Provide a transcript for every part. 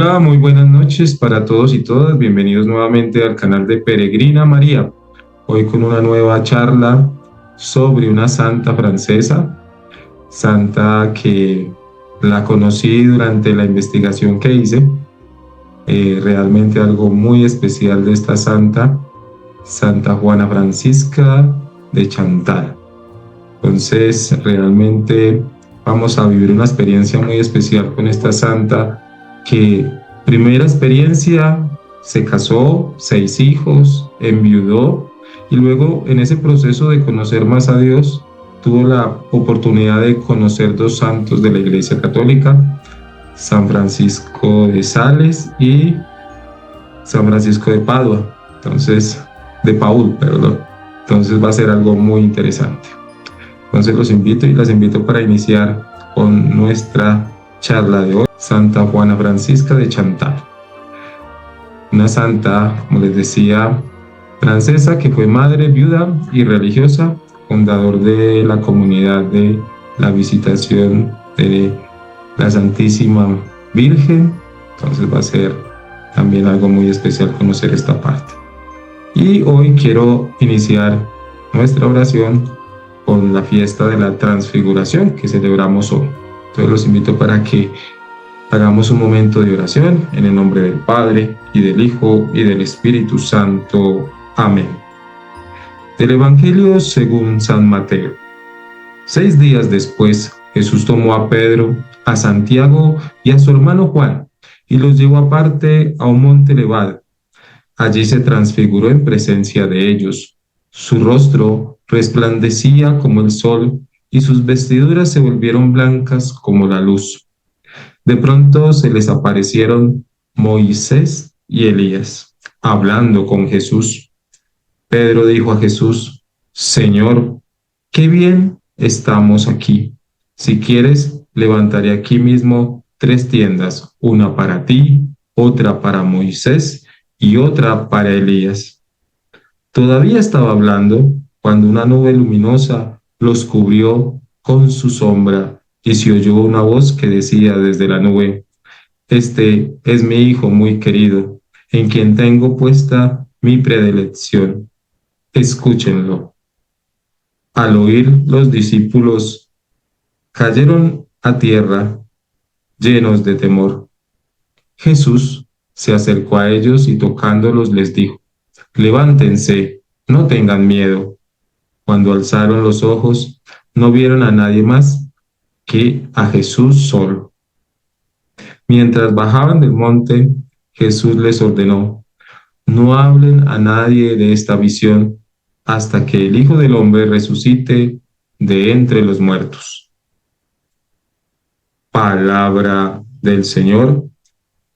Hola, muy buenas noches para todos y todas. Bienvenidos nuevamente al canal de Peregrina María. Hoy con una nueva charla sobre una santa francesa, santa que la conocí durante la investigación que hice. Realmente algo muy especial de esta santa, Santa Juana Francisca de Chantal. Entonces, realmente vamos a vivir una experiencia muy especial con esta santa que, primera experiencia, se casó, 6 hijos, enviudó y luego en ese proceso de conocer más a Dios tuvo la oportunidad de conocer 2 santos de la Iglesia Católica, San Francisco de Sales y San Francisco de Padua, entonces de Paúl, perdón. Entonces va a ser algo muy interesante. Entonces los invito y las invito para iniciar con nuestra charla de hoy, Santa Juana Francisca de Chantal. Una santa, como les decía, francesa que fue madre, viuda y religiosa, fundador de la comunidad de la Visitación de la Santísima Virgen. Entonces va a ser también algo muy especial conocer esta parte. Y hoy quiero iniciar nuestra oración con la fiesta de la Transfiguración que celebramos hoy. Entonces los invito para que hagamos un momento de oración en el nombre del Padre, y del Hijo, y del Espíritu Santo. Amén. Del Evangelio según San Mateo. 6 días después, Jesús tomó a Pedro, a Santiago y a su hermano Juan, y los llevó aparte a un monte elevado. Allí se transfiguró en presencia de ellos. Su rostro resplandecía como el sol y sus vestiduras se volvieron blancas como la luz. De pronto se les aparecieron Moisés y Elías, hablando con Jesús. Pedro dijo a Jesús: Señor, qué bien estamos aquí. Si quieres, levantaré aquí mismo 3 tiendas, una para ti, otra para Moisés y otra para Elías. Todavía estaba hablando cuando una nube luminosa los cubrió con su sombra y se oyó una voz que decía desde la nube: Este es mi Hijo muy querido, en quien tengo puesta mi predilección. Escúchenlo. Al oír, los discípulos cayeron a tierra llenos de temor. Jesús se acercó a ellos y tocándolos les dijo: Levántense, no tengan miedo. Cuando alzaron los ojos, no vieron a nadie más que a Jesús solo. Mientras bajaban del monte, Jesús les ordenó: No hablen a nadie de esta visión hasta que el Hijo del Hombre resucite de entre los muertos. Palabra del Señor.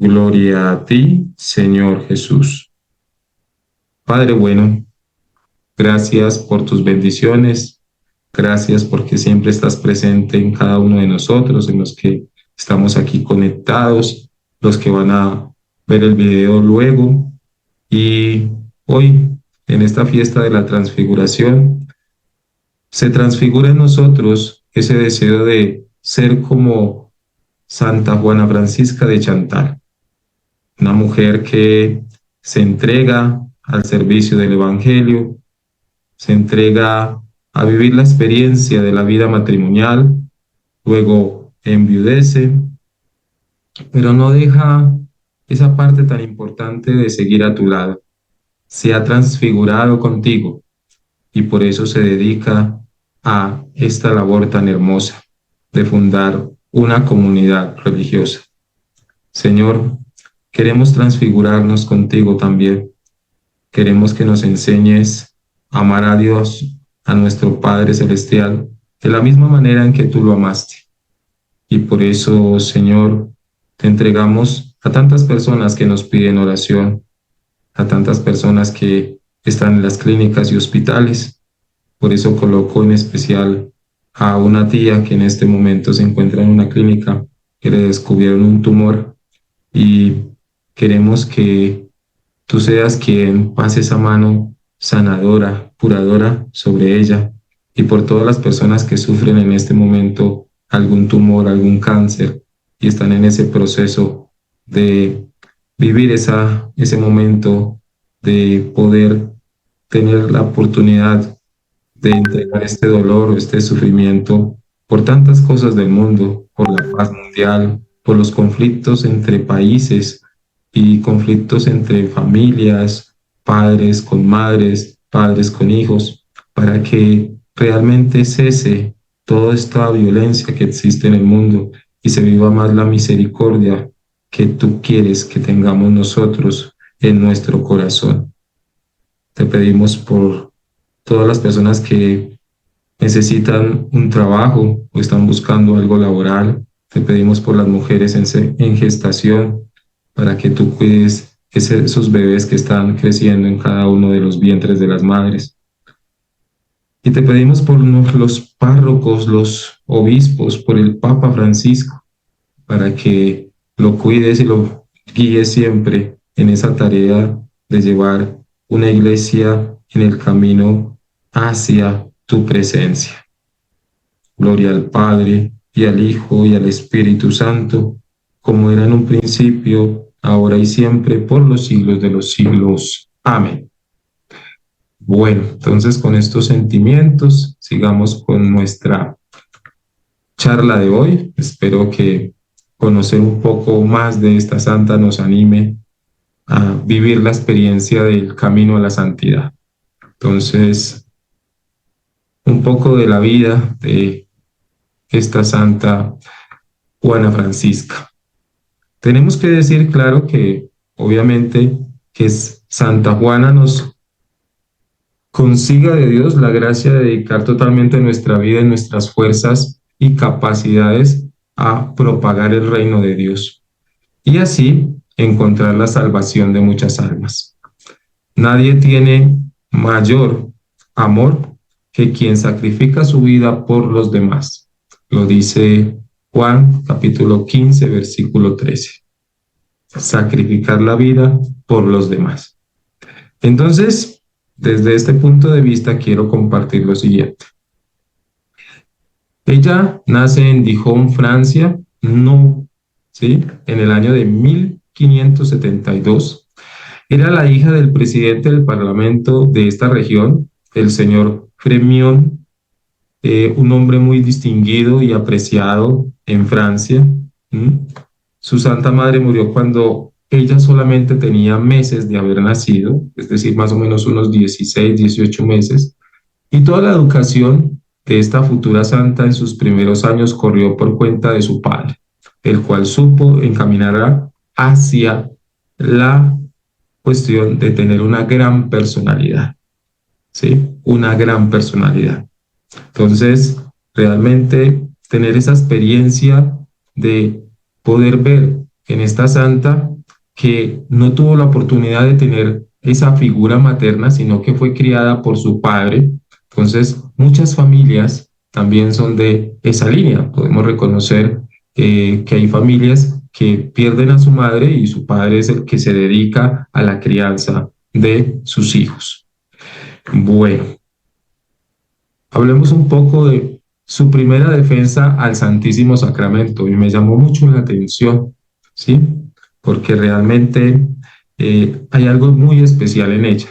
Gloria a ti, Señor Jesús. Padre bueno, gracias por tus bendiciones, gracias porque siempre estás presente en cada uno de nosotros, en los que estamos aquí conectados, los que van a ver el video luego. Y hoy, en esta fiesta de la Transfiguración, se transfigura en nosotros ese deseo de ser como Santa Juana Francisca de Chantal, una mujer que se entrega al servicio del Evangelio, se entrega a vivir la experiencia de la vida matrimonial, luego enviudece, pero no deja esa parte tan importante de seguir a tu lado. Se ha transfigurado contigo y por eso se dedica a esta labor tan hermosa de fundar una comunidad religiosa. Señor, queremos transfigurarnos contigo también. Queremos que nos enseñes a amar a Dios, a nuestro Padre Celestial, de la misma manera en que tú lo amaste. Y por eso, Señor, te entregamos a tantas personas que nos piden oración, a tantas personas que están en las clínicas y hospitales. Por eso coloco en especial a una tía que en este momento se encuentra en una clínica, que le descubrieron un tumor, y queremos que tú seas quien pase esa mano sanadora, curadora sobre ella, y por todas las personas que sufren en este momento algún tumor, algún cáncer, y están en ese proceso de vivir ese momento, de poder tener la oportunidad de entregar este dolor, este sufrimiento por tantas cosas del mundo, por la paz mundial, por los conflictos entre países y conflictos entre familias, padres con madres, padres con hijos, para que realmente cese toda esta violencia que existe en el mundo y se viva más la misericordia que tú quieres que tengamos nosotros en nuestro corazón. Te pedimos por todas las personas que necesitan un trabajo o están buscando algo laboral. Te pedimos por las mujeres en gestación para que tú cuides esos bebés que están creciendo en cada uno de los vientres de las madres. Y te pedimos por los párrocos, los obispos, por el Papa Francisco, para que lo cuides y lo guíes siempre en esa tarea de llevar una iglesia en el camino hacia tu presencia. Gloria al Padre, y al Hijo, y al Espíritu Santo, como era en un principio, ahora y siempre, por los siglos de los siglos. Amén. Bueno, entonces con estos sentimientos, sigamos con nuestra charla de hoy. Espero que conocer un poco más de esta santa nos anime a vivir la experiencia del camino a la santidad. Entonces, un poco de la vida de esta santa Juana Francisca. Tenemos que decir, claro, que obviamente que Santa Juana nos consiga de Dios la gracia de dedicar totalmente nuestra vida y nuestras fuerzas y capacidades a propagar el reino de Dios y así encontrar la salvación de muchas almas. Nadie tiene mayor amor que quien sacrifica su vida por los demás. Lo dice Juan capítulo 15, versículo 13. Sacrificar la vida por los demás. Entonces, desde este punto de vista quiero compartir lo siguiente. Ella nace en Dijon, Francia, no, ¿sí? En el año de 1572. Era la hija del presidente del parlamento de esta región, el señor Frémion, un hombre muy distinguido y apreciado en Francia. Su santa madre murió cuando ella solamente tenía meses de haber nacido, es decir, más o menos unos 16, 18 meses, y toda la educación de esta futura santa en sus primeros años corrió por cuenta de su padre, el cual supo encaminarla hacia la cuestión de tener una gran personalidad, ¿sí? Una gran personalidad. Entonces, realmente tener esa experiencia de poder ver en esta santa que no tuvo la oportunidad de tener esa figura materna, sino que fue criada por su padre. Entonces, muchas familias también son de esa línea. Podemos reconocer que hay familias que pierden a su madre y su padre es el que se dedica a la crianza de sus hijos. Bueno, hablemos un poco de su primera defensa al Santísimo Sacramento y me llamó mucho la atención, ¿sí? Porque realmente hay algo muy especial en ella.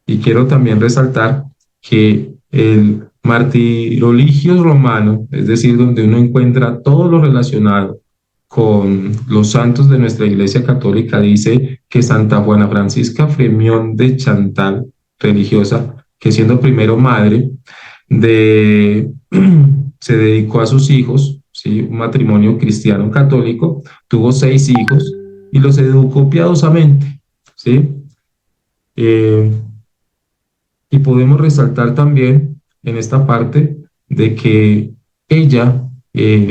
Y quiero también resaltar que el martiroligio romano, es decir, donde uno encuentra todo lo relacionado con los santos de nuestra Iglesia Católica, dice que Santa Juana Francisca Fremión de Chantal, religiosa, que siendo primero madre, se dedicó a sus hijos, ¿sí? Un matrimonio cristiano católico, tuvo 6 hijos y los educó piadosamente, ¿sí? Eh, y podemos resaltar también en esta parte de que ella,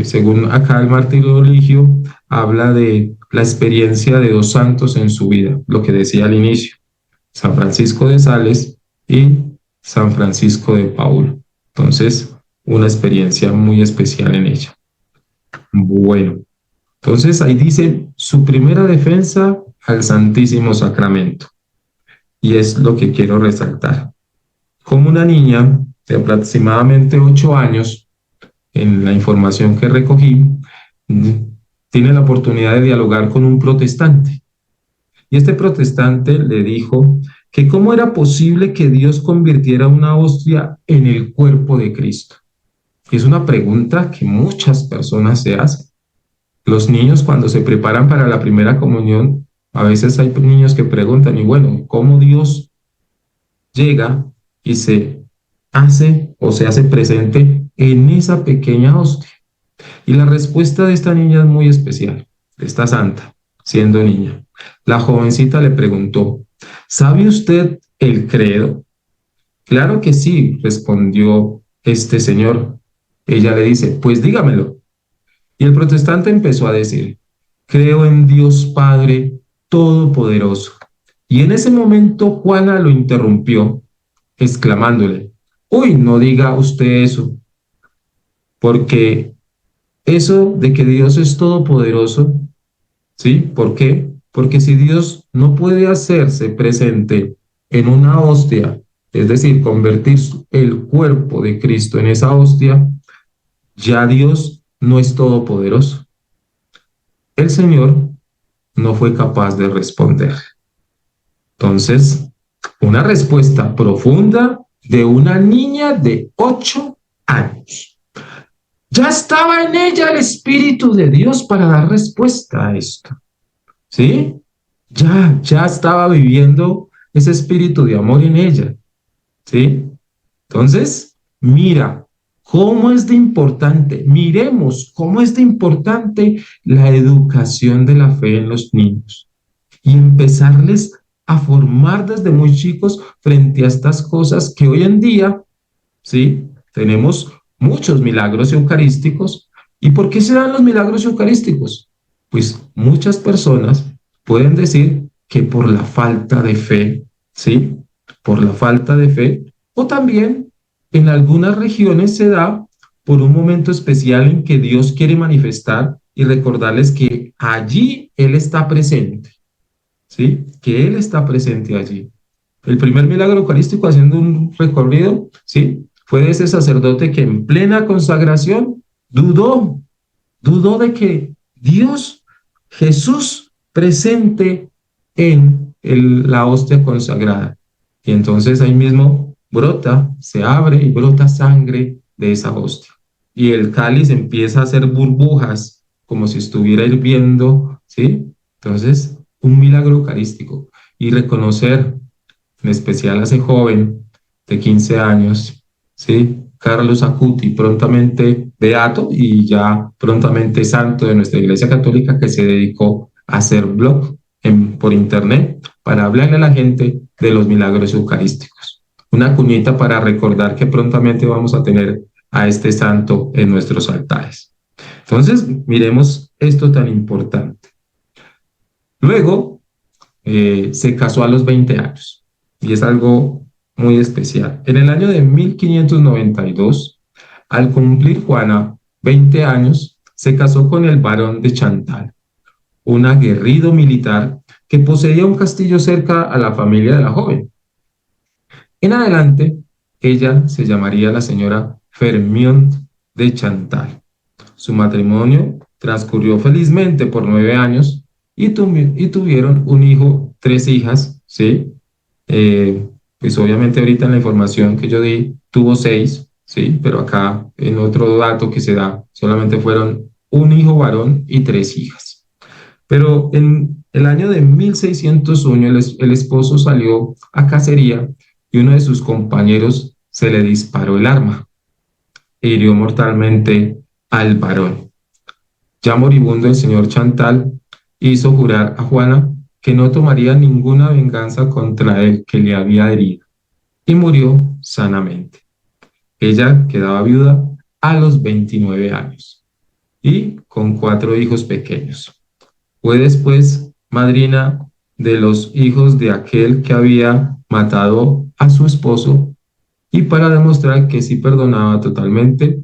según acá el martiroligio, habla de la experiencia de 2 santos en su vida, lo que decía al inicio, San Francisco de Sales y San Francisco de Paula. Entonces, una experiencia muy especial en ella. Bueno, entonces ahí dice su primera defensa al Santísimo Sacramento. Y es lo que quiero resaltar. Como una niña de aproximadamente 8 años, en la información que recogí, tiene la oportunidad de dialogar con un protestante. Y este protestante le dijo que cómo era posible que Dios convirtiera una hostia en el cuerpo de Cristo. Y es una pregunta que muchas personas se hacen. Los niños cuando se preparan para la primera comunión, a veces hay niños que preguntan, y bueno, ¿cómo Dios llega y se hace o se hace presente en esa pequeña hostia? Y la respuesta de esta niña es muy especial, de esta santa, siendo niña. La jovencita le preguntó, ¿sabe usted el credo? Claro que sí, respondió este señor. Ella le dice, pues dígamelo. Y el protestante empezó a decir, creo en Dios Padre Todopoderoso. Y en ese momento Juana lo interrumpió, exclamándole, uy, no diga usted eso, porque eso de que Dios es todopoderoso, ¿sí? ¿Por qué? Porque si Dios no puede hacerse presente en una hostia, es decir, convertir el cuerpo de Cristo en esa hostia, ya Dios no es todopoderoso. El Señor no fue capaz de responder. Entonces, una respuesta profunda de una niña de 8 años. Ya estaba en ella el Espíritu de Dios para dar respuesta a esto. ¿Sí? Ya estaba viviendo ese espíritu de amor en ella. ¿Sí? Entonces, mira cómo es de importante, miremos cómo es de importante la educación de la fe en los niños y empezarles a formar desde muy chicos frente a estas cosas que hoy en día, ¿sí? Tenemos muchos milagros eucarísticos. ¿Y por qué se dan los milagros eucarísticos? Pues muchas personas pueden decir que por la falta de fe, ¿sí? Por la falta de fe, o también en algunas regiones se da por un momento especial en que Dios quiere manifestar y recordarles que allí Él está presente, ¿sí? Que Él está presente allí. El primer milagro eucarístico, haciendo un recorrido, ¿sí? Fue de ese sacerdote que en plena consagración dudó de que Dios, Jesús, presente en la hostia consagrada. Y entonces ahí mismo brota, se abre y brota sangre de esa hostia. Y el cáliz empieza a hacer burbujas, como si estuviera hirviendo, ¿sí? Entonces, un milagro eucarístico. Y reconocer, en especial a ese joven de 15 años, ¿sí? Carlos Acuti, prontamente beato y ya prontamente santo de nuestra Iglesia Católica, que se dedicó a hacer blog por internet para hablarle a la gente de los milagros eucarísticos. Una cuñita para recordar que prontamente vamos a tener a este santo en nuestros altares. Entonces, miremos esto tan importante. Luego, se casó a los 20 años y es algo muy especial. En el año de 1592, al cumplir Juana 20 años, se casó con el barón de Chantal, un aguerrido militar que poseía un castillo cerca a la familia de la joven. En adelante, ella se llamaría la señora Fermión de Chantal. Su matrimonio transcurrió felizmente por 9 años y tuvieron un hijo, 3 hijas, ¿sí? Pues obviamente ahorita en la información que yo di tuvo 6, ¿sí? Pero acá en otro dato que se da solamente fueron un hijo varón y 3 hijas. Pero en el año de 1601 el esposo salió a cacería y uno de sus compañeros se le disparó el arma e hirió mortalmente al varón. Ya moribundo, el señor Chantal hizo jurar a Juana que no tomaría ninguna venganza contra el que le había herido y murió sanamente. Ella quedaba viuda a los 29 años y con 4 hijos pequeños. Fue después madrina de los hijos de aquel que había matado a su esposo y para demostrar que sí perdonaba totalmente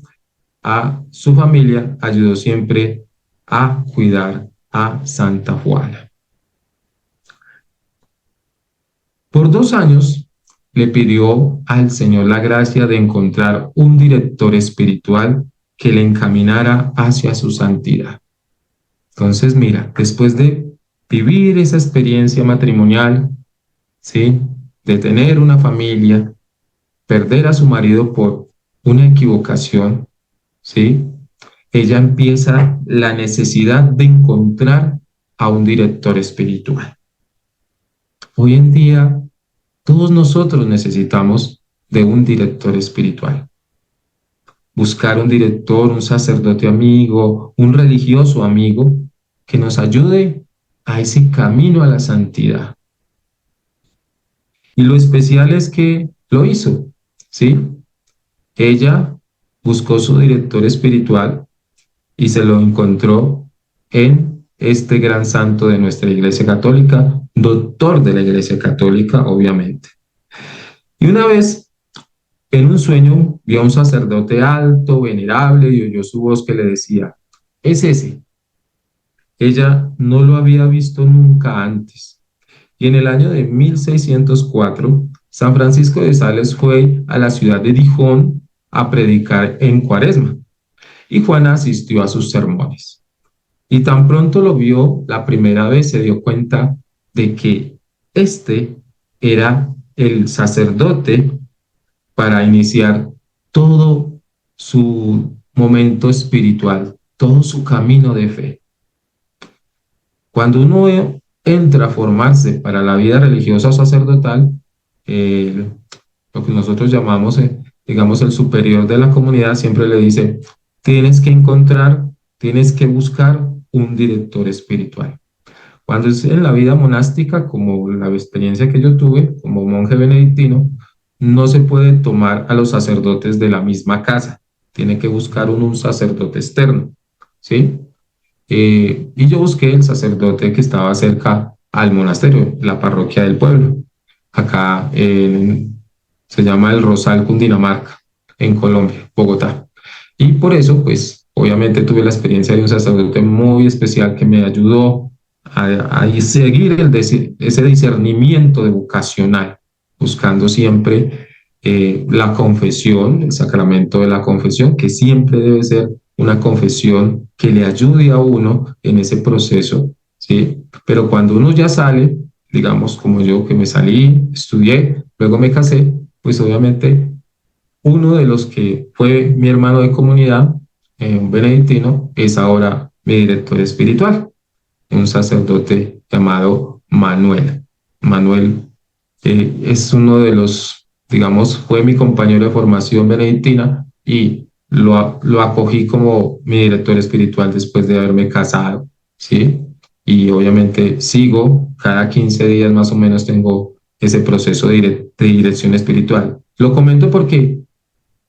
a su familia, ayudó siempre a cuidar a Santa Juana. Por 2 años le pidió al Señor la gracia de encontrar un director espiritual que le encaminara hacia su santidad. Entonces, mira, después de vivir esa experiencia matrimonial, ¿sí? De tener una familia, perder a su marido por una equivocación, ¿sí? Ella empieza la necesidad de encontrar a un director espiritual. Hoy en día, todos nosotros necesitamos de un director espiritual. Buscar un director, un sacerdote amigo, un religioso amigo que nos ayude a ese camino a la santidad. Y lo especial es que lo hizo, ¿sí? Ella buscó su director espiritual y se lo encontró en este gran santo de nuestra Iglesia Católica, doctor de la Iglesia Católica, obviamente. Y una vez, en un sueño, vio a un sacerdote alto, venerable, y oyó su voz que le decía, es ese. Ella no lo había visto nunca antes. Y en el año de 1604, San Francisco de Sales fue a la ciudad de Dijon a predicar en Cuaresma, y Juana asistió a sus sermones. Y tan pronto lo vio la primera vez, se dio cuenta de que este era el sacerdote para iniciar todo su momento espiritual, todo su camino de fe. Cuando uno entra a formarse para la vida religiosa o sacerdotal, eh, lo que nosotros llamamos, digamos, el superior de la comunidad siempre le dice, tienes que encontrar, tienes que buscar un director espiritual. Cuando es en la vida monástica, como la experiencia que yo tuve como monje benedictino, no se puede tomar a los sacerdotes de la misma casa, tiene que buscar un sacerdote externo, ¿sí? Y yo busqué el sacerdote que estaba cerca al monasterio, la parroquia del pueblo, acá se llama El Rosal, Cundinamarca, en Colombia, Bogotá. Y por eso, pues, obviamente tuve la experiencia de un sacerdote muy especial que me ayudó a seguir ese discernimiento de vocacional, buscando siempre la confesión, el sacramento de la confesión, que siempre debe ser una confesión que le ayude a uno en ese proceso, ¿sí? Pero cuando uno ya sale, digamos como yo que me salí, estudié, luego me casé, pues obviamente uno de los que fue mi hermano de comunidad, un benedictino, es ahora mi director espiritual, un sacerdote llamado Manuel. Manuel es uno de los, digamos, fue mi compañero de formación benedictina y lo acogí como mi director espiritual después de haberme casado, ¿sí? Y obviamente sigo, cada 15 días más o menos tengo ese proceso de dirección espiritual. Lo comento porque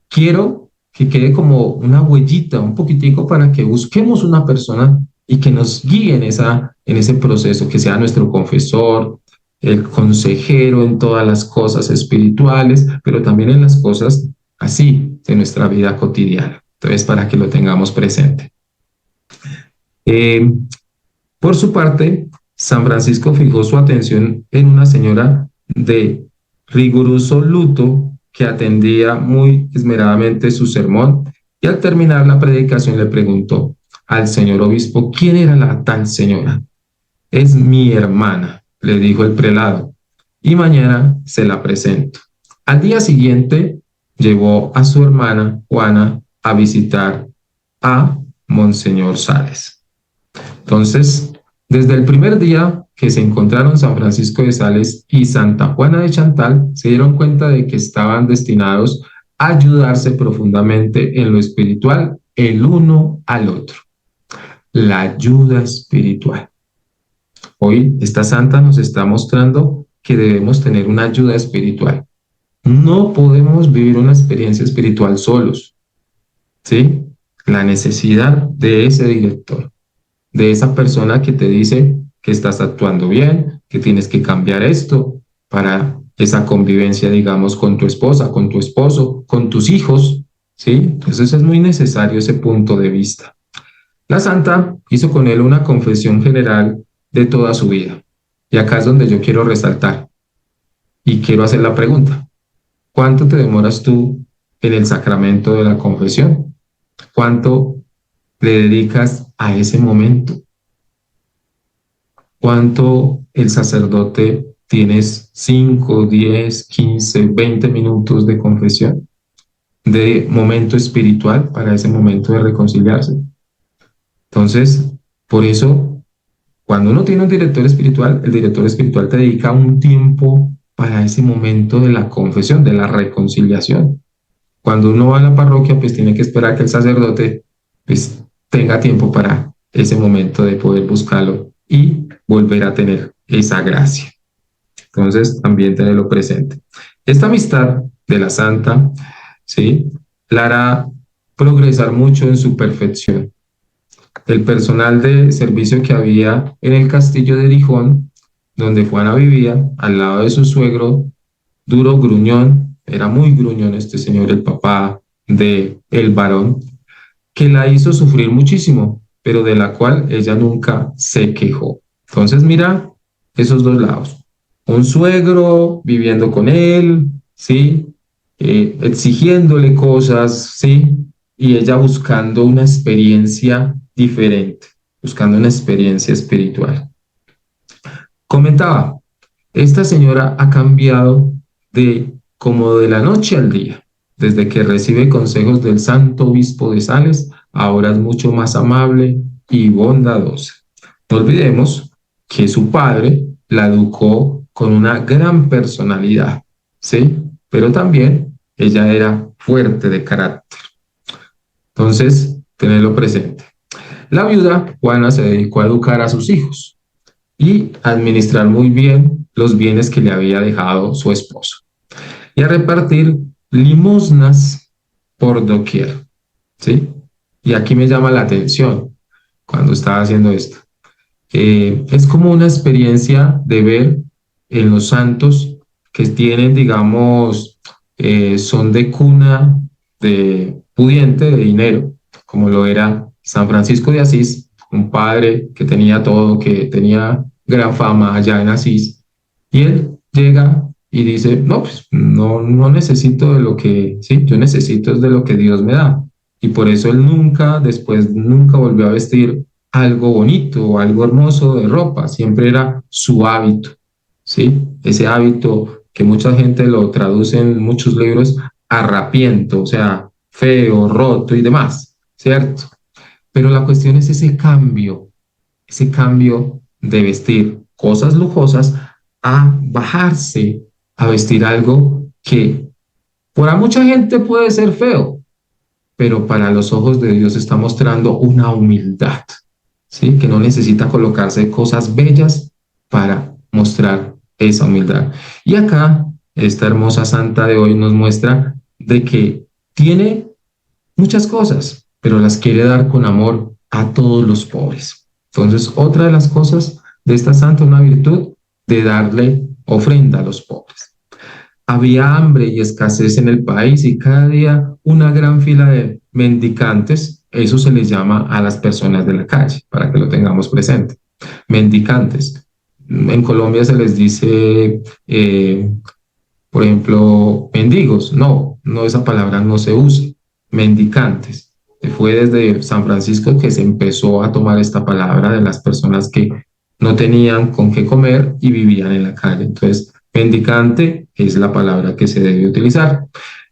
quiero que quede como una huellita, un poquitico para que busquemos una persona y que nos guíe en ese proceso, que sea nuestro confesor, el consejero en todas las cosas espirituales, pero también en las cosas así de nuestra vida cotidiana. Entonces, para que lo tengamos presente. Eh, por su parte, San Francisco fijó su atención en una señora de riguroso luto que atendía muy esmeradamente su sermón y al terminar la predicación le preguntó al señor obispo quién era la tal señora. Es mi hermana, le dijo el prelado, y mañana se la presento. Al día siguiente llevó a su hermana Juana a visitar a Monseñor Sales. Entonces, desde el primer día que se encontraron San Francisco de Sales y Santa Juana de Chantal, se dieron cuenta de que estaban destinados a ayudarse profundamente en lo espiritual el uno al otro. La ayuda espiritual. Hoy esta santa nos está mostrando que debemos tener una ayuda espiritual. No podemos vivir una experiencia espiritual solos, ¿sí? La necesidad de ese director, de esa persona que te dice que estás actuando bien, que tienes que cambiar esto para esa convivencia, digamos, con tu esposa, con tu esposo, con tus hijos, ¿sí? Entonces es muy necesario ese punto de vista. La santa hizo con él una confesión general de toda su vida. Y acá es donde yo quiero resaltar y quiero hacer la pregunta. ¿Cuánto te demoras tú en el sacramento de la confesión? ¿Cuánto le dedicas a ese momento? cuánto el sacerdote tienes 5, 10, 15, 20 minutos de confesión, de momento espiritual para ese momento de reconciliarse. Entonces, por eso, cuando uno tiene un director espiritual, el director espiritual te dedica un tiempo para ese momento de la confesión, de la reconciliación. Cuando uno va a la parroquia, pues tiene que esperar que el sacerdote pues, tenga tiempo para ese momento de poder buscarlo y volver a tener esa gracia. Entonces, también tenerlo presente. Esta amistad de la santa, ¿sí? La hará progresar mucho en su perfección. El personal de servicio que había en el castillo de Dijon, donde Juana vivía, al lado de su suegro, duro, gruñón, era muy gruñón este señor, el papá de el varón, que la hizo sufrir muchísimo, pero de la cual ella nunca se quejó. Entonces, mira esos dos lados. Un suegro viviendo con él, ¿sí? Exigiéndole cosas, ¿sí? Y ella buscando una experiencia diferente, buscando una experiencia espiritual. Comentaba, esta señora ha cambiado de como de la noche al día. Desde que recibe consejos del santo obispo de Sales, ahora es mucho más amable y bondadosa. No olvidemos que su padre la educó con una gran personalidad, ¿sí? Pero también ella era fuerte de carácter. Entonces, tenerlo presente. La viuda, Juana, se dedicó a educar a sus hijos y administrar muy bien los bienes que le había dejado su esposo y a repartir limosnas por doquier, ¿sí? Y aquí me llama la atención cuando estaba haciendo esto. Es como una experiencia de ver en los santos que tienen, digamos, son de cuna de pudiente, de dinero, como lo era San Francisco de Asís, un padre que tenía todo, que tenía gran fama allá en Asís, y él llega y dice, no, pues no necesito de lo que, sí, yo necesito es de lo que Dios me da. Y por eso él nunca, después, nunca volvió a vestir algo bonito o algo hermoso de ropa, siempre era su hábito, ¿sí? Ese hábito que mucha gente lo traduce en muchos libros, arrapiento, o sea, feo, roto y demás, ¿cierto? Pero la cuestión es ese cambio de vestir cosas lujosas a bajarse a vestir algo que para mucha gente puede ser feo, pero para los ojos de Dios está mostrando una humildad, ¿sí? Que no necesita colocarse cosas bellas para mostrar esa humildad. Y acá, esta hermosa santa de hoy nos muestra de que tiene muchas cosas, pero las quiere dar con amor a todos los pobres. Entonces, otra de las cosas de esta santa, una virtud de darle ofrenda a los pobres. Había hambre y escasez en el país y cada día una gran fila de mendicantes, eso se les llama a las personas de la calle, para que lo tengamos presente. Mendicantes. En Colombia se les dice, por ejemplo, mendigos. No, esa palabra no se usa. Mendicantes. Fue desde San Francisco que se empezó a tomar esta palabra de las personas que no tenían con qué comer y vivían en la calle. Entonces, mendicante es la palabra que se debe utilizar.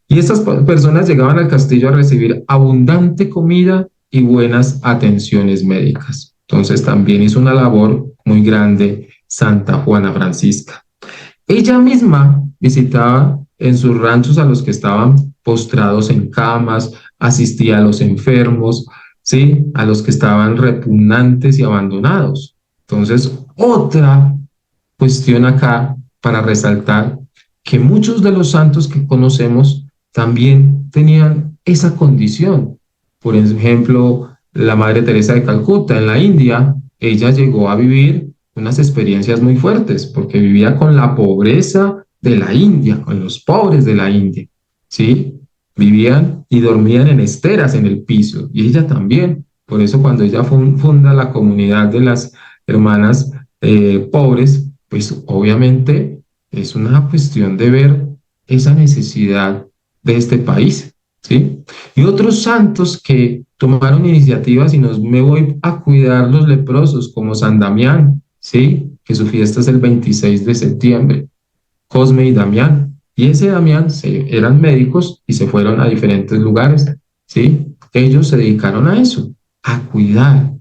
Y estas personas llegaban al castillo a recibir abundante comida y buenas atenciones médicas. Entonces también hizo una labor muy grande Santa Juana Francisca. Ella misma visitaba en sus ranchos a los que estaban postrados en camas, asistía a los enfermos, ¿sí? A los que estaban repugnantes y abandonados. Entonces, otra cuestión acá para resaltar que muchos de los santos que conocemos también tenían esa condición. Por ejemplo, la Madre Teresa de Calcuta en la India, ella llegó a vivir unas experiencias muy fuertes porque vivía con la pobreza de la India, con los pobres de la India, ¿sí? Vivían y dormían en esteras en el piso y ella también. Por eso cuando ella funda la comunidad de las hermanas pobres, pues obviamente es una cuestión de ver esa necesidad de este país, ¿sí? Y otros santos que tomaron iniciativas y me voy a cuidar los leprosos, como San Damián, ¿sí? Que su fiesta es el 26 de septiembre, Cosme y Damián. Y ese Damián eran médicos y se fueron a diferentes lugares, ¿sí? Ellos se dedicaron a eso, a cuidar,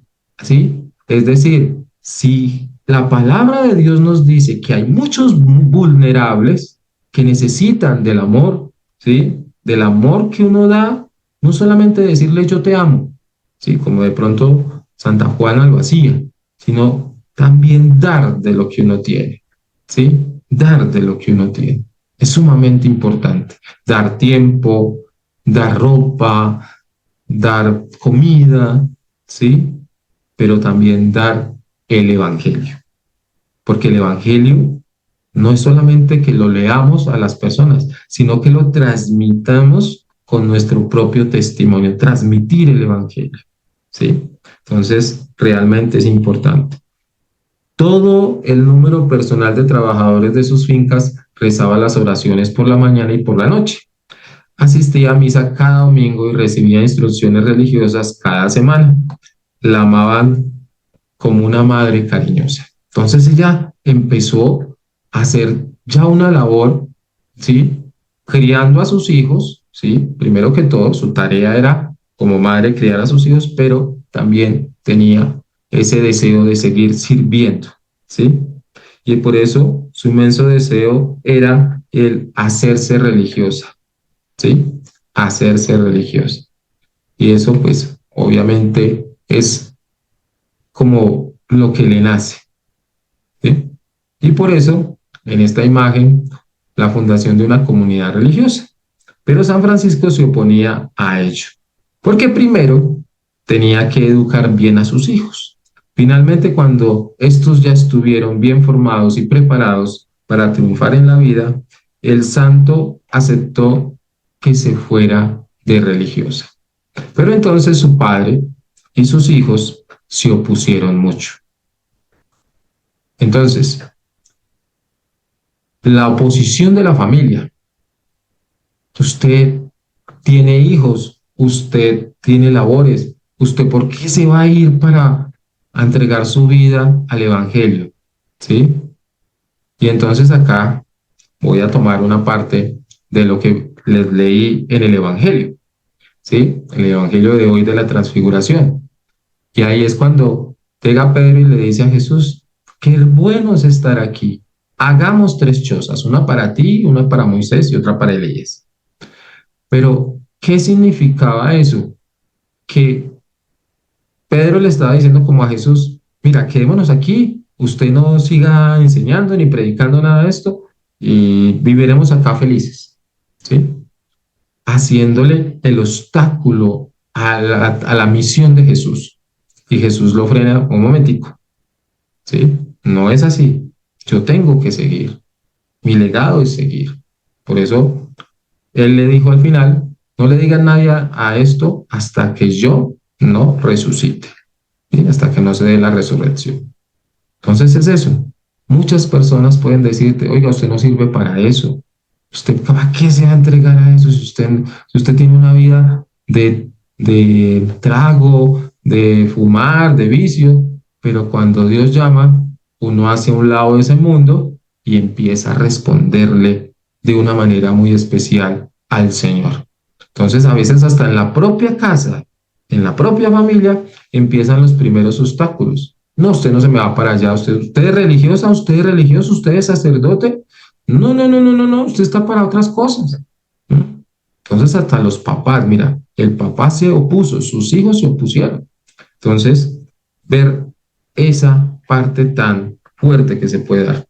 ¿sí? Es decir, si la palabra de Dios nos dice que hay muchos vulnerables que necesitan del amor, ¿sí? Del amor que uno da, no solamente decirle yo te amo, ¿sí? Como de pronto Santa Juana lo hacía, sino también dar de lo que uno tiene, ¿sí? Dar de lo que uno tiene. Es sumamente importante. Dar tiempo, dar ropa, dar comida, ¿sí? Pero también dar el Evangelio. Porque el Evangelio no es solamente que lo leamos a las personas, sino que lo transmitamos con nuestro propio testimonio, transmitir el Evangelio, ¿sí? Entonces, realmente es importante. Todo el número personal de trabajadores de sus fincas rezaba las oraciones por la mañana y por la noche. Asistía a misa cada domingo y recibía instrucciones religiosas cada semana. La amaban como una madre cariñosa. Entonces ella empezó a hacer ya una labor, ¿sí? Criando a sus hijos, ¿sí? Primero que todo, su tarea era como madre criar a sus hijos, pero también tenía ese deseo de seguir sirviendo, ¿sí? Y por eso su inmenso deseo era el hacerse religiosa, ¿sí? Hacerse religiosa. Y eso pues obviamente es como lo que le nace, ¿sí? Y por eso, en esta imagen, la fundación de una comunidad religiosa. Pero San Francisco se oponía a ello, porque primero tenía que educar bien a sus hijos. Finalmente, cuando estos ya estuvieron bien formados y preparados para triunfar en la vida, el santo aceptó que se fuera de religiosa. Pero entonces su padre y sus hijos se opusieron mucho. Entonces, la oposición de la familia. Usted tiene hijos, usted tiene labores, usted ¿por qué se va a ir para entregar su vida al Evangelio? ¿Sí? Y entonces acá voy a tomar una parte de lo que les leí en el Evangelio, ¿sí? El Evangelio de hoy de la Transfiguración. Y ahí es cuando llega Pedro y le dice a Jesús, qué bueno es estar aquí. Hagamos tres chozas, una para ti, una para Moisés y otra para Elías. Pero, ¿qué significaba eso? Que Pedro le estaba diciendo como a Jesús, mira, quedémonos aquí, usted no siga enseñando ni predicando nada de esto y viviremos acá felices, ¿sí? Haciéndole el obstáculo a la misión de Jesús. Y Jesús lo frena un momentico, ¿sí? No es así. Yo tengo que seguir. Mi legado es seguir. Por eso él le dijo al final, no le digan nadie a esto hasta que yo no resucite, ¿sí? Hasta que no se dé la resurrección. Entonces es eso. Muchas personas pueden decirte, oiga, usted no sirve para eso. ¿Usted para qué se va a entregar a eso si usted tiene una vida de trago, de fumar, de vicio? Pero cuando Dios llama, uno hace a un lado de ese mundo y empieza a responderle de una manera muy especial al Señor. Entonces, a veces hasta en la propia casa, en la propia familia, empiezan los primeros obstáculos. No, usted no se me va para allá, usted es religiosa, usted es religioso, usted es sacerdote. No, no, no, no, no, no, usted está para otras cosas. ¿No? Entonces, hasta los papás, mira, el papá se opuso, sus hijos se opusieron. Entonces, ver esa parte tan fuerte que se puede dar.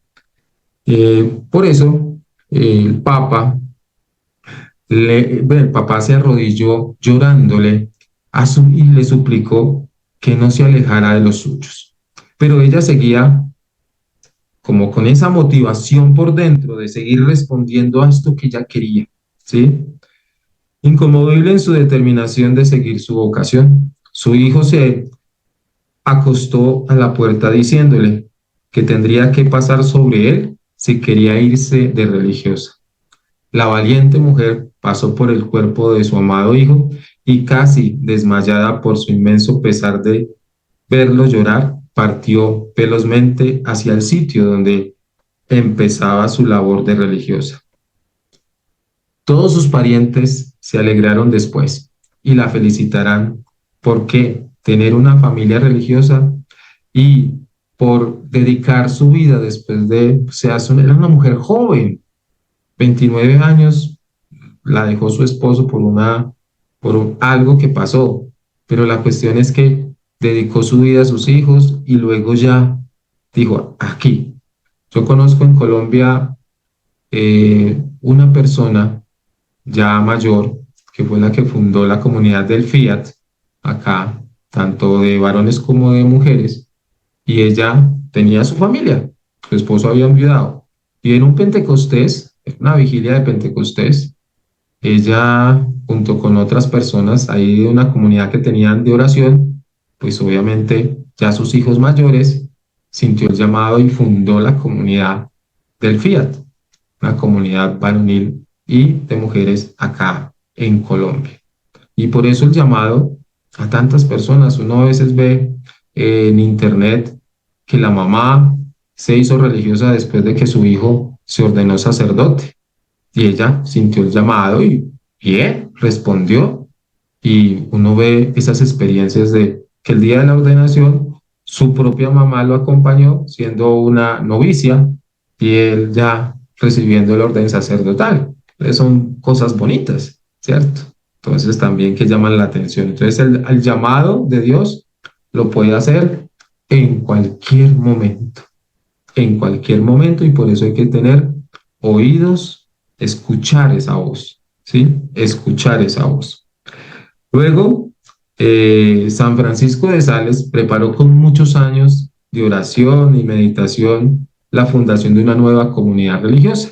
Por eso, el Papa, el papá se arrodilló llorándole y le suplicó que no se alejara de los suyos. Pero ella seguía como con esa motivación por dentro de seguir respondiendo a esto que ella quería, ¿sí? Inconmovible en su determinación de seguir su vocación. Su hijo se acostó a la puerta diciéndole que tendría que pasar sobre él si quería irse de religiosa. La valiente mujer pasó por el cuerpo de su amado hijo y casi desmayada por su inmenso pesar de verlo llorar, partió velozmente hacia el sitio donde empezaba su labor de religiosa. Todos sus parientes se alegraron después y la felicitarán porque tener una familia religiosa y por dedicar su vida después de, era una mujer joven, 29 años, la dejó su esposo algo que pasó, pero la cuestión es que dedicó su vida a sus hijos y luego ya dijo, aquí, yo conozco en Colombia una persona ya mayor que fue la que fundó la comunidad del Fiat, acá, tanto de varones como de mujeres, y ella tenía su familia, su esposo había enviudado, y en un Pentecostés, en una vigilia de Pentecostés, ella, junto con otras personas ahí de una comunidad que tenían de oración, pues obviamente ya sus hijos mayores, sintió el llamado y fundó la comunidad del Fiat, una comunidad varonil y de mujeres acá en Colombia. Y por eso el llamado a tantas personas, uno a veces ve en internet que la mamá se hizo religiosa después de que su hijo se ordenó sacerdote. Y ella sintió el llamado y bien, respondió. Y uno ve esas experiencias de que el día de la ordenación su propia mamá lo acompañó siendo una novicia y él ya recibiendo el orden sacerdotal. Entonces son cosas bonitas, ¿cierto? Entonces también que llaman la atención. Entonces el llamado de Dios lo puede hacer en cualquier momento y por eso hay que tener oídos, escuchar esa voz, ¿sí? Escuchar esa voz. Luego, San Francisco de Sales preparó con muchos años de oración y meditación la fundación de una nueva comunidad religiosa.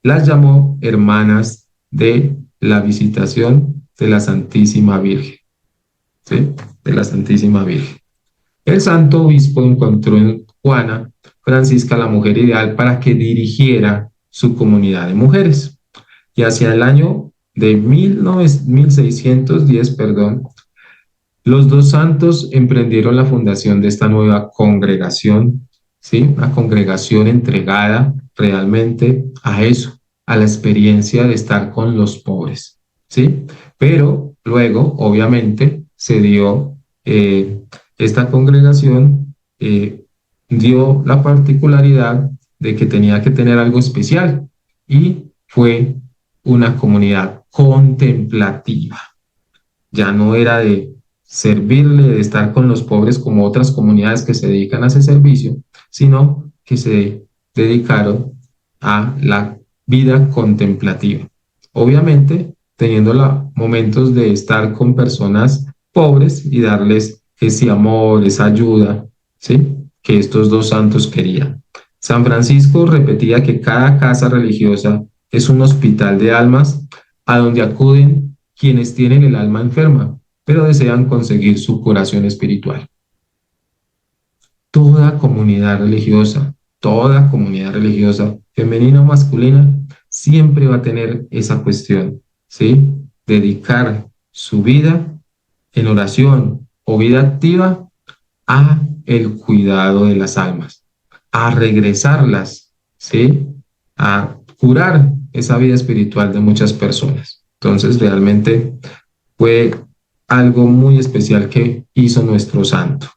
Las llamó Hermanas de la Visitación de la Santísima Virgen, ¿sí? De la Santísima Virgen. El santo obispo encontró en Juana Francisca la mujer ideal para que dirigiera su comunidad de mujeres. Y hacia el año de 1610, los dos santos emprendieron la fundación de esta nueva congregación, ¿sí? Una congregación entregada realmente a eso, a la experiencia de estar con los pobres, ¿sí? Pero luego, obviamente, se dio esta congregación, dio la particularidad de que tenía que tener algo especial y fue una comunidad contemplativa. Ya no era de servirle, de estar con los pobres como otras comunidades que se dedican a ese servicio, sino que se dedicaron a la vida contemplativa. Obviamente, teniendo momentos de estar con personas pobres y darles ese amor, esa ayuda, ¿sí? Que estos dos santos querían. San Francisco repetía que cada casa religiosa es un hospital de almas a donde acuden quienes tienen el alma enferma, pero desean conseguir su curación espiritual. Toda comunidad religiosa, femenina o masculina, siempre va a tener esa cuestión, ¿sí? Dedicar su vida en oración o vida activa a el cuidado de las almas, a regresarlas, ¿sí? A curar esa vida espiritual de muchas personas. Entonces, realmente fue algo muy especial que hizo nuestro santo.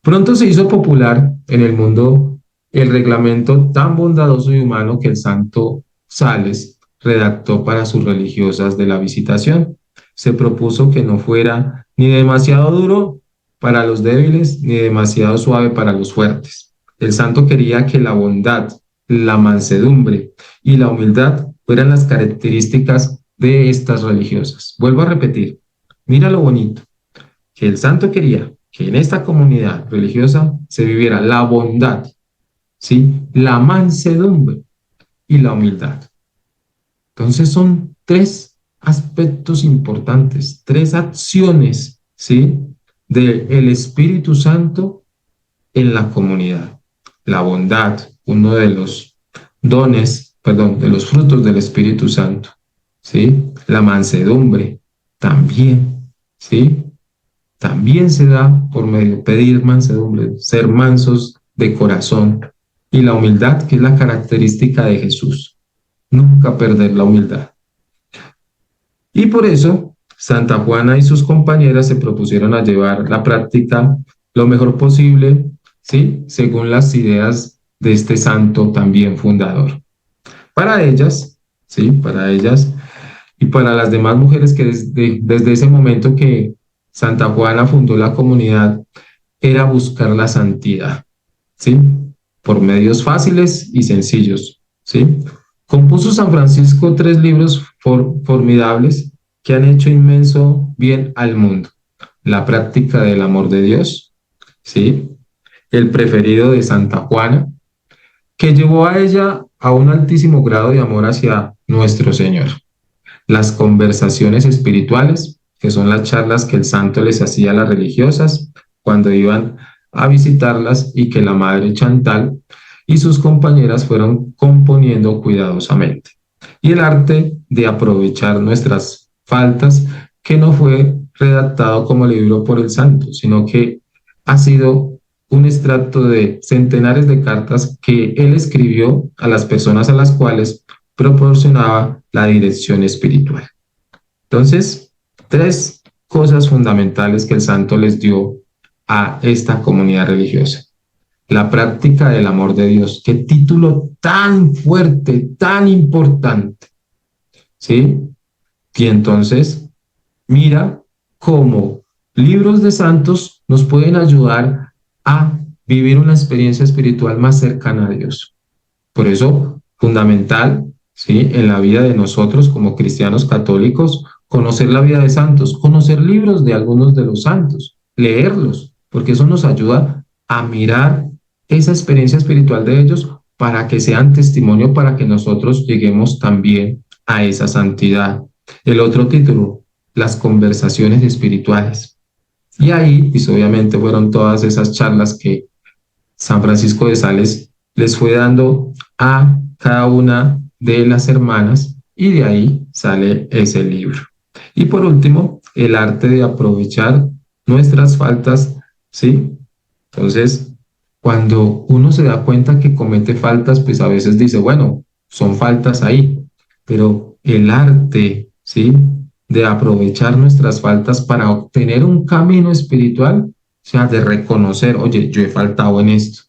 Pronto se hizo popular en el mundo el reglamento tan bondadoso y humano que el santo Sales redactó para sus religiosas de la Visitación. Se propuso que no fuera ni demasiado duro para los débiles ni demasiado suave para los fuertes. El santo quería que la bondad, la mansedumbre y la humildad fueran las características de estas religiosas. Vuelvo a repetir, mira lo bonito, que el santo quería que en esta comunidad religiosa se viviera la bondad, ¿sí? La mansedumbre y la humildad. Entonces son tres aspectos importantes, tres acciones, ¿sí? Del Espíritu Santo en la comunidad. La bondad, uno de los de los frutos del Espíritu Santo, ¿sí? La mansedumbre también, ¿sí? también se da por medio de pedir mansedumbre, ser mansos de corazón y la humildad, que es la característica de Jesús. Nunca perder la humildad. Y por eso Santa Juana y sus compañeras se propusieron a llevar la práctica lo mejor posible, ¿sí? Según las ideas de este santo también fundador. Para ellas, ¿sí? Para ellas y para las demás mujeres que desde ese momento que Santa Juana fundó la comunidad, era buscar la santidad, ¿sí? Por medios fáciles y sencillos, ¿sí? Compuso San Francisco 3 libros formidables que han hecho inmenso bien al mundo. La práctica del amor de Dios, ¿sí? El preferido de Santa Juana, que llevó a ella a un altísimo grado de amor hacia nuestro Señor. Las conversaciones espirituales, que son las charlas que el santo les hacía a las religiosas cuando iban a visitarlas y que la madre Chantal y sus compañeras fueron componiendo cuidadosamente. Y el arte de aprovechar nuestras faltas, que no fue redactado como libro por el santo, sino que ha sido un extracto de centenares de cartas que él escribió a las personas a las cuales proporcionaba la dirección espiritual. Entonces, 3 cosas fundamentales que el santo les dio a esta comunidad religiosa. La práctica del amor de Dios. Qué título tan fuerte, tan importante. ¿Sí? Y entonces, mira cómo libros de santos nos pueden ayudar a vivir una experiencia espiritual más cercana a Dios. Por eso, fundamental, ¿sí? En la vida de nosotros como cristianos católicos, conocer la vida de santos, conocer libros de algunos de los santos, leerlos, porque eso nos ayuda a mirar esa experiencia espiritual de ellos para que sean testimonio para que nosotros lleguemos también a esa santidad. El otro título, las conversaciones espirituales. Y ahí, pues obviamente fueron todas esas charlas que San Francisco de Sales les fue dando a cada una de las hermanas y de ahí sale ese libro. Y por último, el arte de aprovechar nuestras faltas, ¿sí? Entonces, cuando uno se da cuenta que comete faltas, pues a veces dice, bueno, son faltas ahí, pero el arte, ¿sí? De aprovechar nuestras faltas para obtener un camino espiritual, o sea, de reconocer, oye, yo he faltado en esto,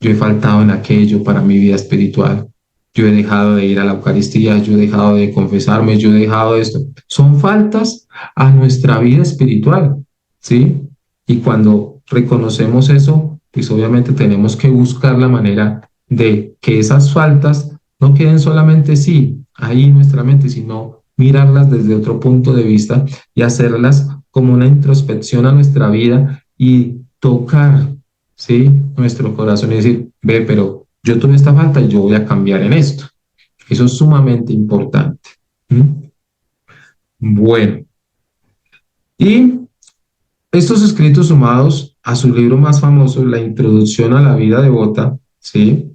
yo he faltado en aquello para mi vida espiritual, yo he dejado de ir a la Eucaristía, yo he dejado de confesarme, yo he dejado esto. Son faltas a nuestra vida espiritual, ¿sí? Y cuando reconocemos eso, pues obviamente tenemos que buscar la manera de que esas faltas no queden solamente sí, ahí en nuestra mente, sino mirarlas desde otro punto de vista y hacerlas como una introspección a nuestra vida y tocar, ¿sí? Nuestro corazón y decir, ve, pero yo tuve esta falta y yo voy a cambiar en esto. Eso es sumamente importante. ¿Mm? Bueno, y estos escritos sumados a su libro más famoso, La Introducción a la Vida Devota, ¿sí?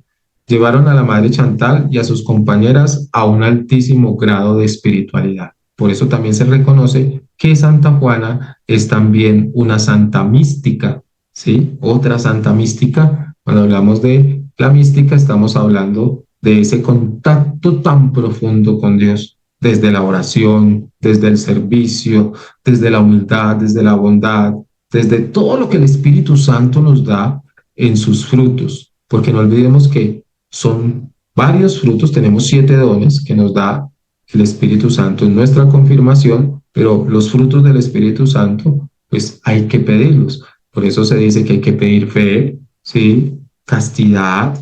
Llevaron a la Madre Chantal y a sus compañeras a un altísimo grado de espiritualidad. Por eso también se reconoce que Santa Juana es también una santa mística, ¿sí? Otra santa mística. Cuando hablamos de la mística, estamos hablando de ese contacto tan profundo con Dios, desde la oración, desde el servicio, desde la humildad, desde la bondad, desde todo lo que el Espíritu Santo nos da en sus frutos. Porque no olvidemos que son varios frutos, tenemos 7 dones que nos da el Espíritu Santo en nuestra confirmación, pero los frutos del Espíritu Santo, pues hay que pedirlos. Por eso se dice que hay que pedir fe, ¿sí? Castidad,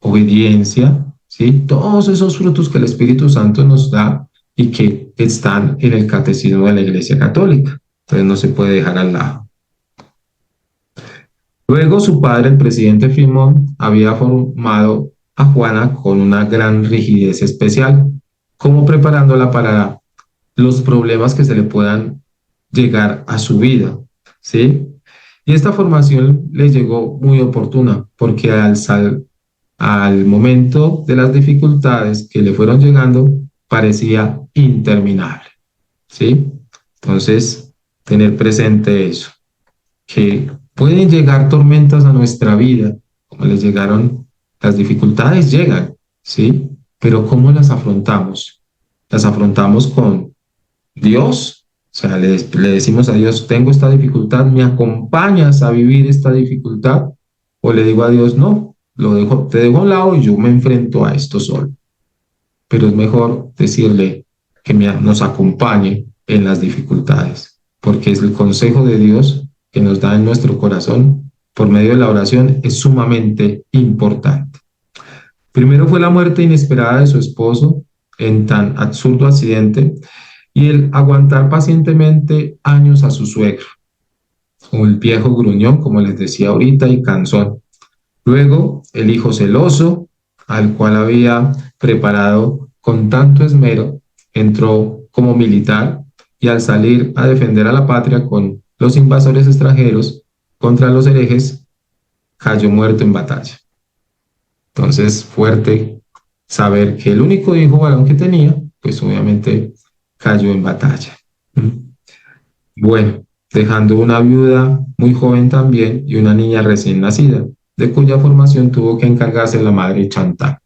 obediencia, ¿sí? Todos esos frutos que el Espíritu Santo nos da y que están en el catecismo de la Iglesia Católica. Entonces no se puede dejar al lado. Luego su padre, el presidente Filmón, había formado a Juana con una gran rigidez especial, como preparándola para los problemas que se le puedan llegar a su vida, ¿sí? Y esta formación le llegó muy oportuna, porque al momento de las dificultades que le fueron llegando, parecía interminable, ¿sí? Entonces, tener presente eso. que pueden llegar tormentas a nuestra vida, como les llegaron, las dificultades llegan, ¿sí? Pero ¿cómo las afrontamos? Las afrontamos con Dios, o sea, le decimos a Dios, tengo esta dificultad, ¿me acompañas a vivir esta dificultad? O le digo a Dios, no, te dejo a un lado y yo me enfrento a esto solo. Pero es mejor decirle que nos acompañe en las dificultades, porque es el consejo de Dios que nos da en nuestro corazón por medio de la oración es sumamente importante. Primero fue la muerte inesperada de su esposo en tan absurdo accidente y el aguantar pacientemente años a su suegro, o el viejo gruñón, como les decía ahorita, y cansón. Luego, el hijo celoso, al cual había preparado con tanto esmero, entró como militar y al salir a defender a la patria con los invasores extranjeros contra los herejes, cayó muerto en batalla. Entonces, fuerte saber que el único hijo varón que tenía, pues obviamente cayó en batalla. Bueno, dejando una viuda muy joven también y una niña recién nacida, de cuya formación tuvo que encargarse la madre Chantal.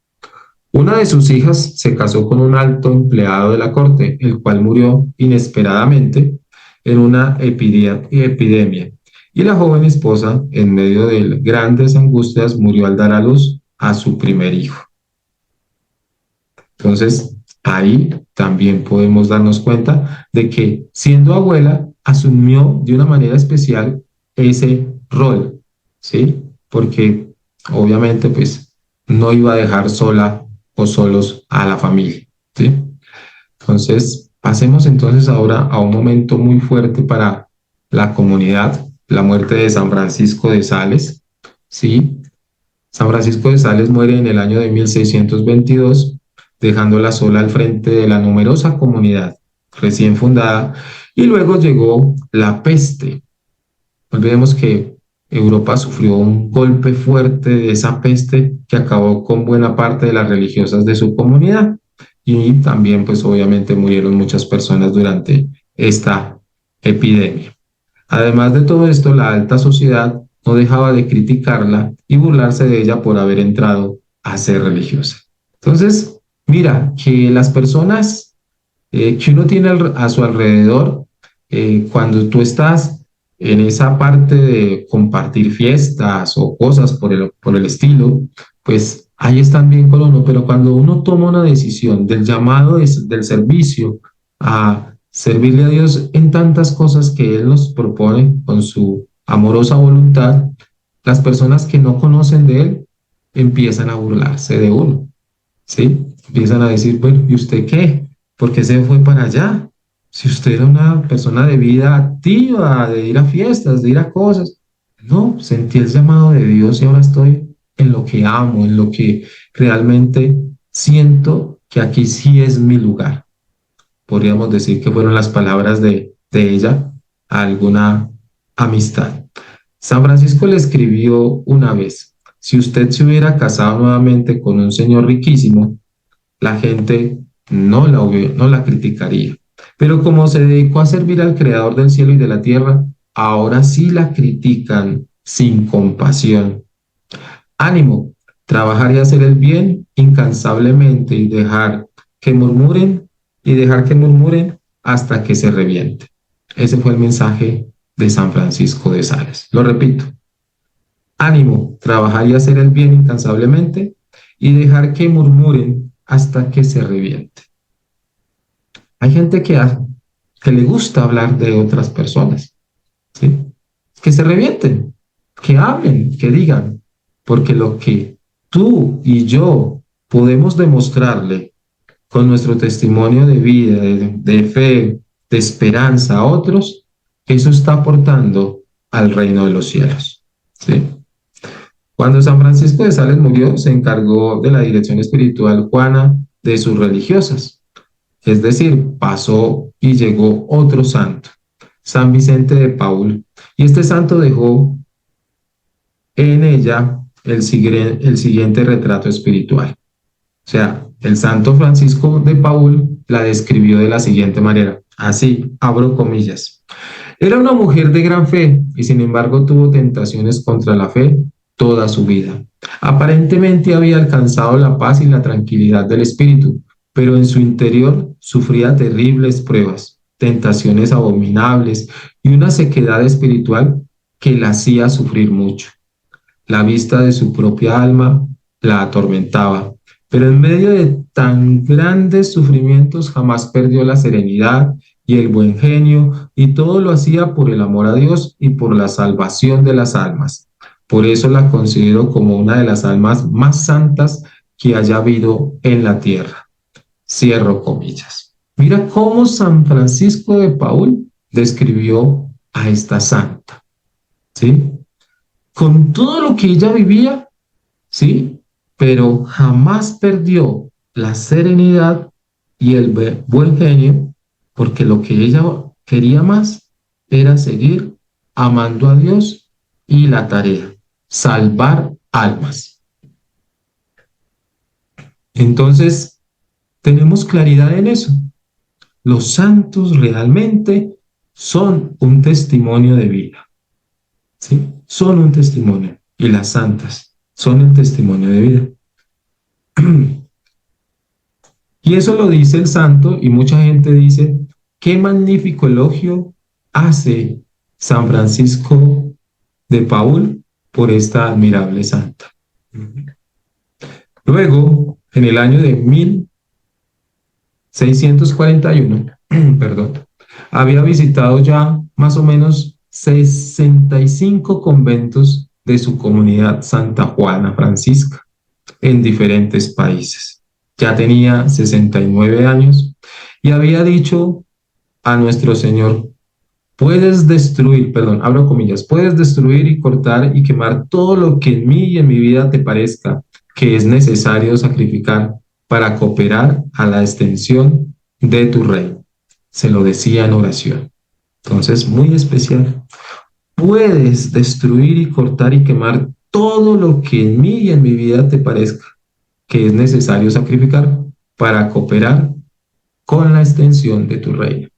Una de sus hijas se casó con un alto empleado de la corte, el cual murió inesperadamente en una epidemia. Y la joven esposa, en medio de grandes angustias, murió al dar a luz a su primer hijo. Entonces, ahí también podemos darnos cuenta de que siendo abuela, asumió de una manera especial ese rol, ¿sí? Porque obviamente, pues, no iba a dejar sola o solos a la familia, ¿sí? Entonces, pasemos entonces ahora a un momento muy fuerte para la comunidad, la muerte de San Francisco de Sales, ¿sí? San Francisco de Sales muere en el año de 1622, dejándola sola al frente de la numerosa comunidad recién fundada, y luego llegó la peste. No olvidemos que Europa sufrió un golpe fuerte de esa peste que acabó con buena parte de las religiosas de su comunidad y también pues obviamente murieron muchas personas durante esta epidemia. Además de todo esto, la alta sociedad no dejaba de criticarla y burlarse de ella por haber entrado a ser religiosa. Entonces, mira, que las personas que uno tiene a su alrededor, cuando tú estás en esa parte de compartir fiestas o cosas por el estilo, pues ahí están bien con uno, pero cuando uno toma una decisión del llamado del servicio a servirle a Dios en tantas cosas que Él nos propone con su amorosa voluntad, las personas que no conocen de Él empiezan a burlarse de uno, ¿sí? Empiezan a decir, bueno, ¿y usted qué? ¿Por qué se fue para allá? Si usted era una persona de vida activa, de ir a fiestas, de ir a cosas. No, sentí el llamado de Dios y ahora estoy en lo que amo, en lo que realmente siento que aquí sí es mi lugar. Podríamos decir que fueron las palabras de ella a alguna amistad. San Francisco le escribió una vez, si usted se hubiera casado nuevamente con un señor riquísimo, la gente no la criticaría. Pero como se dedicó a servir al Creador del cielo y de la tierra, ahora sí la critican sin compasión. Ánimo, trabajar y hacer el bien incansablemente y dejar que murmuren hasta que se reviente. Ese fue el mensaje de San Francisco de Sales. Lo repito. Ánimo, trabajar y hacer el bien incansablemente y dejar que murmuren hasta que se reviente. Hay gente que le gusta hablar de otras personas, ¿sí? Que se revienten, que hablen, que digan, porque lo que tú y yo podemos demostrarle con nuestro testimonio de vida, de fe, de esperanza a otros, eso está aportando al reino de los cielos, ¿sí? Cuando San Francisco de Sales murió, se encargó de la dirección espiritual Juana de sus religiosas. Es decir, pasó y llegó otro santo, San Vicente de Paul, y este santo dejó en ella el siguiente retrato espiritual. O sea, el santo Francisco de Paul la describió de la siguiente manera, así, abro comillas. Era una mujer de gran fe y sin embargo tuvo tentaciones contra la fe toda su vida. Aparentemente había alcanzado la paz y la tranquilidad del espíritu, pero en su interior sufría terribles pruebas, tentaciones abominables y una sequedad espiritual que la hacía sufrir mucho. La vista de su propia alma la atormentaba, pero en medio de tan grandes sufrimientos jamás perdió la serenidad y el buen genio, y todo lo hacía por el amor a Dios y por la salvación de las almas. Por eso la considero como una de las almas más santas que haya habido en la tierra. Cierro comillas. Mira cómo San Francisco de Paúl describió a esta santa, ¿sí? Con todo lo que ella vivía, ¿sí? Pero jamás perdió la serenidad y el buen genio, porque lo que ella quería más era seguir amando a Dios y la tarea, salvar almas. Entonces, tenemos claridad en eso. Los santos realmente son un testimonio de vida, ¿sí? Son un testimonio. Y las santas son el testimonio de vida. Y eso lo dice el santo y mucha gente dice, qué magnífico elogio hace San Francisco de Paúl por esta admirable santa. Luego, en el año de 1641, perdón, había visitado ya más o menos 65 conventos de su comunidad Santa Juana Francisca en diferentes países. Ya tenía 69 años y había dicho a nuestro Señor, puedes destruir, perdón, abro comillas, puedes destruir y cortar y quemar todo lo que en mí y en mi vida te parezca que es necesario sacrificar para cooperar a la extensión de tu reino. Se lo decía en oración. Entonces, muy especial. Puedes destruir y cortar y quemar todo lo que en mí y en mi vida te parezca que es necesario sacrificar para cooperar con la extensión de tu reino.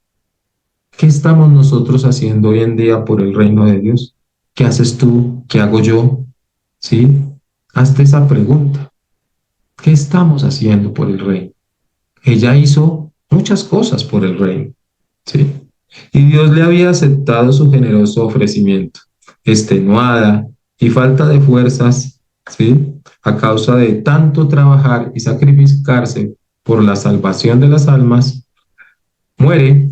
¿Qué estamos nosotros haciendo hoy en día por el reino de Dios? ¿Qué haces tú? ¿Qué hago yo? ¿Sí? Hazte esa pregunta. ¿Qué estamos haciendo por el reino? Ella hizo muchas cosas por el reino, ¿sí? Y Dios le había aceptado su generoso ofrecimiento, extenuada y falta de fuerzas, ¿sí? A causa de tanto trabajar y sacrificarse por la salvación de las almas, muere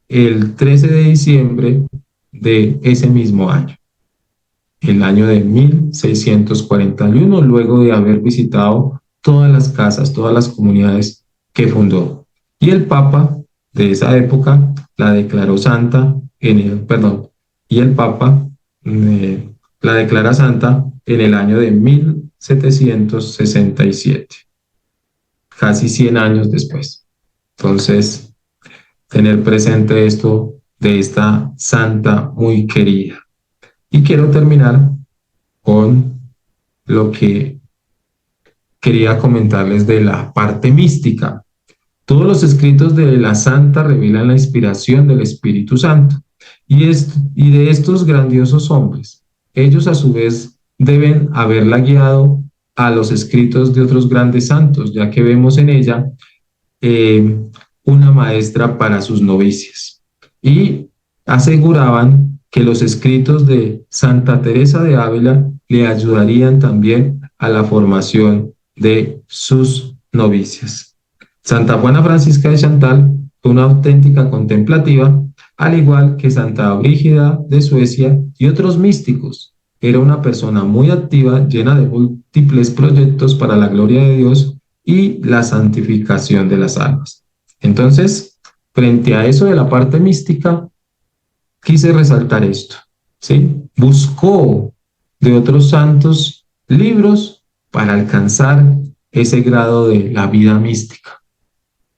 el 13 de diciembre de ese mismo año, el año de 1641, luego de haber visitado todas las casas, todas las comunidades que fundó. Y el Papa de esa época la declaró santa perdón, y el Papa la declara santa en el año de 1767, casi 100 años después. Entonces, tener presente esto de esta santa muy querida. Y quiero terminar con lo que quería comentarles de la parte mística. Todos los escritos de la santa revelan la inspiración del Espíritu Santo y de estos grandiosos hombres. Ellos a su vez deben haberla guiado a los escritos de otros grandes santos, ya que vemos en ella una maestra para sus novicias. Y aseguraban que los escritos de Santa Teresa de Ávila le ayudarían también a la formación de sus novicias. Santa Juana Francisca de Chantal fue una auténtica contemplativa, al igual que Santa Brígida de Suecia y otros místicos. Era una persona muy activa, llena de múltiples proyectos para la gloria de Dios y la santificación de las almas. Entonces, frente a eso de la parte mística, quise resaltar esto, ¿sí? Buscó de otros santos libros para alcanzar ese grado de la vida mística,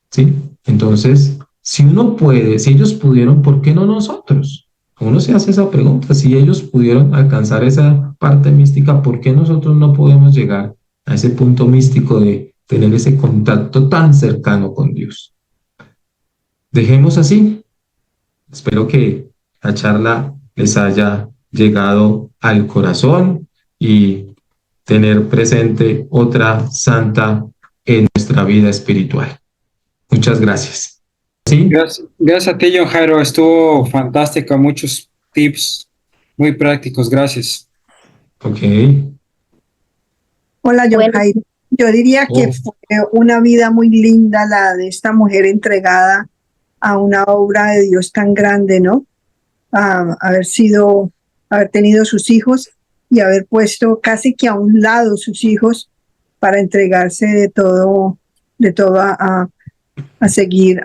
¿sí? Entonces, si uno puede, si ellos pudieron, ¿por qué no nosotros? Uno se hace esa pregunta, si ellos pudieron alcanzar esa parte mística, ¿por qué nosotros no podemos llegar a ese punto místico de tener ese contacto tan cercano con Dios? Dejemos así. Espero que la charla les haya llegado al corazón y tener presente otra santa en nuestra vida espiritual. Muchas gracias. ¿Sí? Gracias a ti, John Jairo. Estuvo fantástico. Muchos tips muy prácticos. Gracias. Ok. Hola, John Bueno, Jairo. Yo diría que Oh, fue una vida muy linda la de esta mujer entregada a una obra de Dios tan grande, ¿no? Haber tenido sus hijos y haber puesto casi que a un lado sus hijos para entregarse de todo a seguir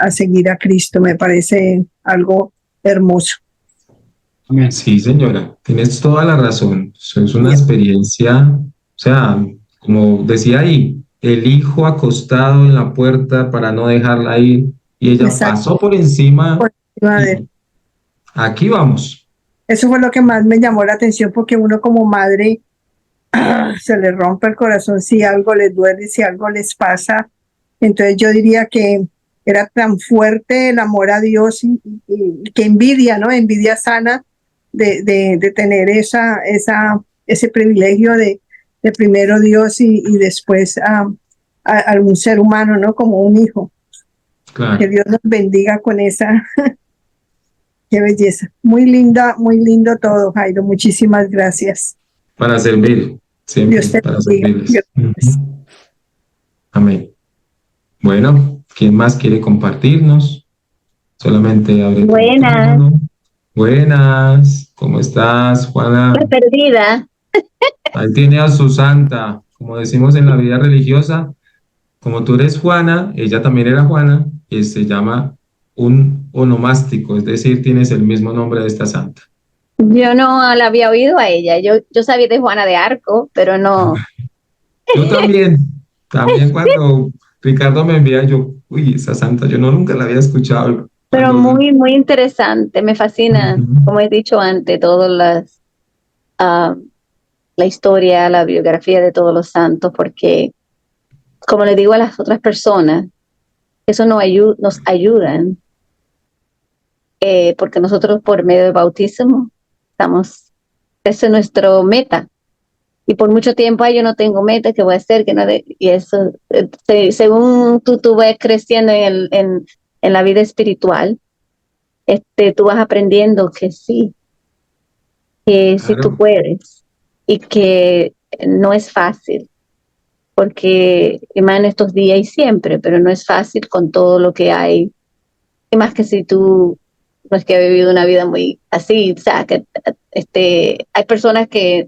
a Cristo. Me parece algo hermoso. Amén. sí, señora, tienes toda la razón. Eso es una Bien. experiencia, o sea, como decía ahí, el hijo acostado en la puerta para no dejarla ir y ella Exacto. pasó por encima Por encima de- y aquí vamos. Eso fue lo que más me llamó la atención porque uno como madre se les rompe el corazón si algo les duele, si algo les pasa. Entonces yo diría que era tan fuerte el amor a Dios y que envidia, ¿no? Envidia sana de tener ese privilegio de primero Dios y después a algún ser humano, ¿no? Como un hijo. Que Claro, Dios nos bendiga con esa, qué belleza. Muy lindo todo, Jairo. Muchísimas gracias. para servir, siempre Dios te para bendiga. servirles. Gracias. Amén. Bueno, ¿quién más quiere compartirnos? Solamente abre tu buenas, micrófono. Buenas, ¿cómo estás, la Juana? perdida. Ahí tiene a su santa, como decimos en la vida religiosa, como tú eres Juana, ella también era Juana, y se llama un onomástico, es decir, tienes el mismo nombre de esta santa. Yo no la había oído a ella. Yo sabía de Juana de Arco, pero no. Yo también cuando Ricardo me envía, yo, uy, esa santa, yo no nunca la había escuchado. Pero Cuando, muy, muy interesante. Me fascina, Ujú, como he dicho antes, ah, la historia, la biografía de todos los santos, porque, como le digo a las otras personas, eso nos ayudan, porque nosotros por medio del bautismo ese es nuestro meta. Y por mucho tiempo, ay, yo no tengo meta, ¿qué voy a hacer? Que no y eso, según tú vas creciendo en la vida espiritual, tú vas aprendiendo que sí tú claro, puedes y que no es fácil, porque y más en estos días y siempre, pero no es fácil con todo lo que hay. Y más que si tú no es que has vivido una vida muy así, o sea, que hay personas que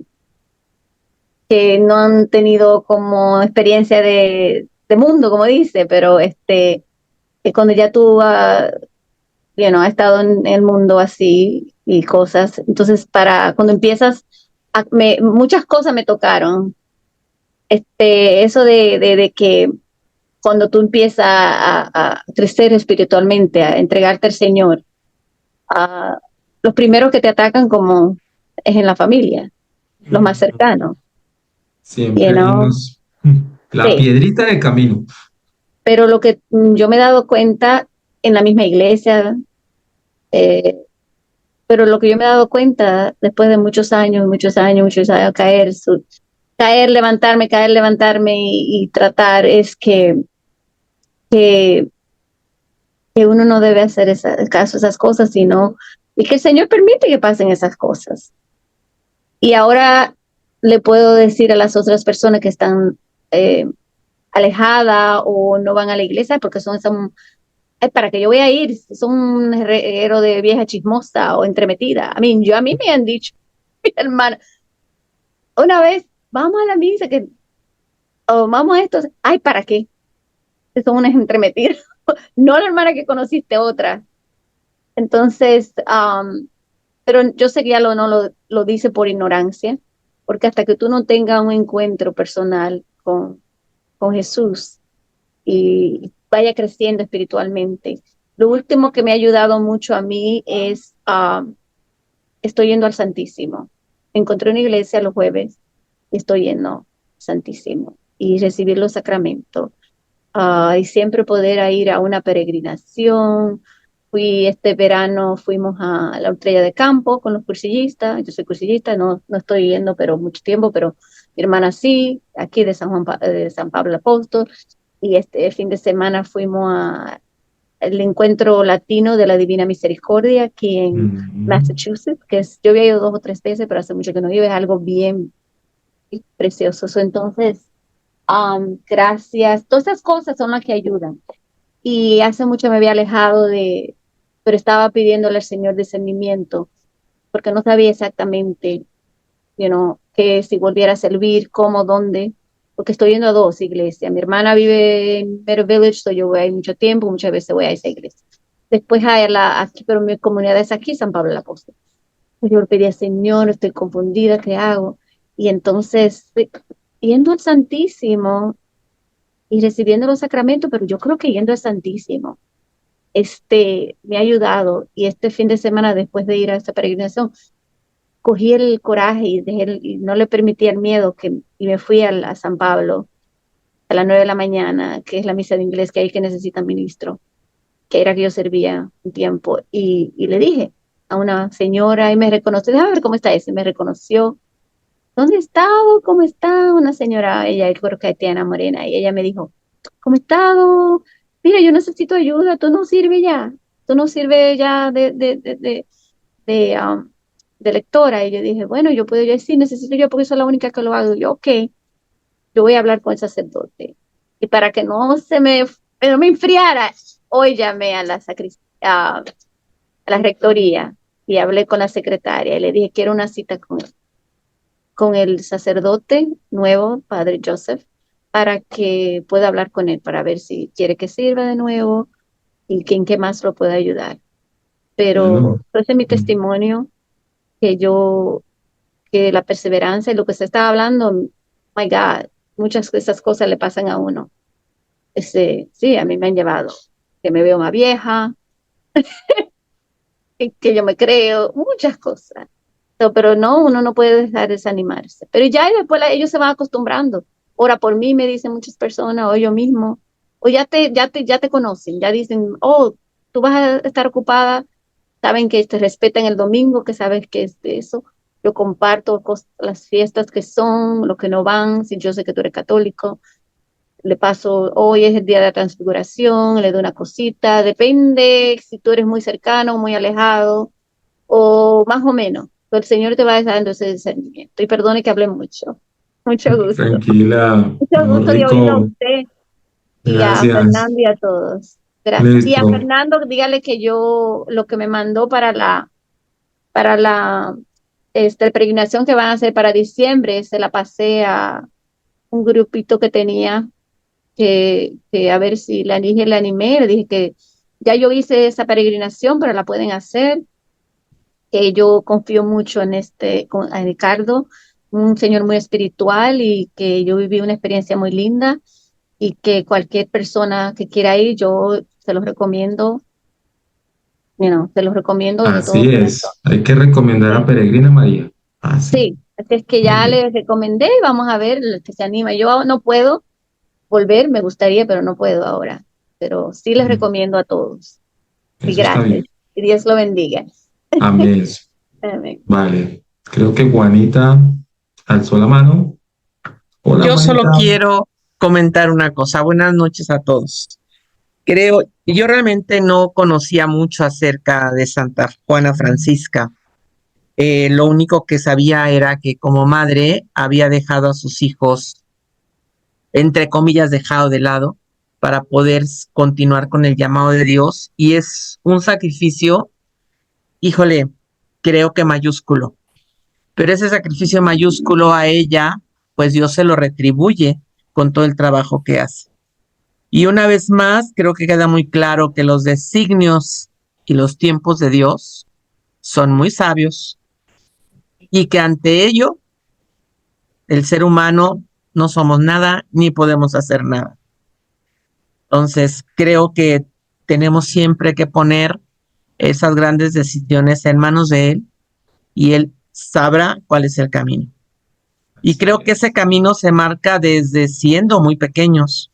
no han tenido como experiencia de mundo, como dice, pero que cuando ya tú has estado en el mundo así y cosas, entonces cuando empiezas, muchas cosas me tocaron. Eso de que cuando tú empiezas a crecer espiritualmente, a entregarte al Señor, a, los primeros que te atacan como es en la familia, los más cercanos, siempre you hay know? la Sí. piedrita de camino. Pero lo que yo me he dado cuenta en la misma iglesia, eh, pero lo que yo me he dado cuenta después de muchos años caer, levantarme y tratar es que, que uno no debe hacer caso a esas cosas, sino y que el Señor permite que pasen esas cosas. Y ahora le puedo decir a las otras personas que están alejadas o no van a la iglesia porque son para que yo voy a ir, son un reguero de vieja chismosa o entremetida. A mí me han dicho, mi hermana, una vez, vamos a la misa, o vamos a esto, ay, ¿para qué? Que son unas entremetidas. No la hermana que conociste, otra. Entonces, pero yo sé que ya lo dice por ignorancia, porque hasta que tú no tengas un encuentro personal con Jesús y vaya creciendo espiritualmente. Lo último que me ha ayudado mucho a mí es, estoy yendo al Santísimo. Encontré una iglesia los jueves y estoy yendo al Santísimo y recibir los sacramentos. Y siempre poder ir a una peregrinación, Fui este verano, fuimos a la Estrella de Campo con los cursillistas. Yo soy cursillista, no estoy yendo pero mucho tiempo, pero mi hermana sí, aquí de de San Pablo Apóstol. Y este fin de semana fuimos al encuentro latino de la Divina Misericordia aquí en Massachusetts, yo había ido 2 o 3 veces, pero hace mucho que no iba, es algo bien precioso. Entonces, gracias. Todas esas cosas son las que ayudan. Y hace mucho me había alejado pero estaba pidiéndole al Señor discernimiento, porque no sabía exactamente, que si volviera a servir, cómo, dónde, porque estoy yendo a 2 iglesias. Mi hermana vive en Meadow Village, so yo voy ahí mucho tiempo, muchas veces voy a esa iglesia. Después aquí, pero mi comunidad es aquí, San Pablo el Apóstol. Yo le pedí al Señor, estoy confundida, ¿qué hago? Y entonces, yendo al Santísimo y recibiendo los sacramentos, pero yo creo que yendo al Santísimo, me ha ayudado. Y este fin de semana, después de ir a esta peregrinación, cogí el coraje y no le permití el miedo y me fui a San Pablo a las 9 de la mañana, que es la misa de inglés que hay que necesita ministro, que era que yo servía un tiempo, y le dije a una señora y me reconoció, déjame ver cómo está ese, me reconoció. ¿Dónde he estado? ¿Cómo está? Una señora, ella creo que haitiana morena, y ella me dijo, ¿cómo he estado? Mira, yo necesito ayuda, tú no sirves ya de, um, de lectora. Y yo dije, bueno, yo puedo decir, necesito yo porque soy la única que lo hago. Y yo, ok, yo voy a hablar con el sacerdote. Y para que no me enfriara, hoy llamé a a la rectoría y hablé con la secretaria y le dije, quiero una cita con el sacerdote nuevo, Padre Joseph, para que pueda hablar con él, para ver si quiere que sirva de nuevo y en qué más lo pueda ayudar. Pero Bueno, ese es mi testimonio, que la perseverancia y lo que se estaba hablando, my God, muchas de esas cosas le pasan a uno. Sí, a mí me han llevado, que me veo más vieja, que yo me creo, muchas cosas. Pero no, uno no puede dejar de desanimarse. Pero ya después ellos se van acostumbrando. Ora por mí, me dicen muchas personas, o yo mismo, o ya te conocen, ya dicen, oh, tú vas a estar ocupada, saben que te respetan el domingo, que sabes que es de eso. Yo comparto las fiestas que son, los que no van, si yo sé que tú eres católico, le paso, hoy es el día de la transfiguración, le doy una cosita, depende si tú eres muy cercano, muy alejado, o más o menos. Pero el Señor te va dando ese discernimiento. Y perdone que hable mucho. Mucho gusto. tranquila, Mucho no, gusto de oírlo a rico, usted y a gracias. Fernando y a todos. Gracias. Y a Listo. Fernando, dígale que lo que me mandó para la peregrinación que van a hacer para diciembre, se la pasé a un grupito que tenía que a ver si le animé, le dije que ya yo hice esa peregrinación, pero la pueden hacer, que yo confío mucho en Ricardo, un señor muy espiritual y que yo viví una experiencia muy linda y que cualquier persona que quiera ir, yo se los recomiendo, se los recomiendo de todo Así corazón. es. Hay que recomendar a Sí, Peregrina María. Así. sí, así es que Muy ya bien. les recomendé y vamos a ver el que se anima. Yo no puedo volver, me gustaría, pero no puedo ahora. Pero sí les Mm, recomiendo a todos. Y eso está gracias. bien. Y Dios lo bendiga. Amén. Amén. Vale. Creo que Juanita alzó la mano. Hola, Yo solo Juanita. quiero comentar una cosa. Buenas noches a todos. Yo realmente no conocía mucho acerca de Santa Juana Francisca. Lo único que sabía era que como madre había dejado a sus hijos, entre comillas, dejado de lado para poder continuar con el llamado de Dios. Y es un sacrificio, híjole, creo que mayúsculo. Pero ese sacrificio mayúsculo a ella, pues Dios se lo retribuye con todo el trabajo que hace. Y una vez más, creo que queda muy claro que los designios y los tiempos de Dios son muy sabios y que ante ello el ser humano no somos nada ni podemos hacer nada. Entonces, creo que tenemos siempre que poner esas grandes decisiones en manos de Él y Él sabrá cuál es el camino. Y Así creo que ese es. camino se marca desde siendo muy pequeños.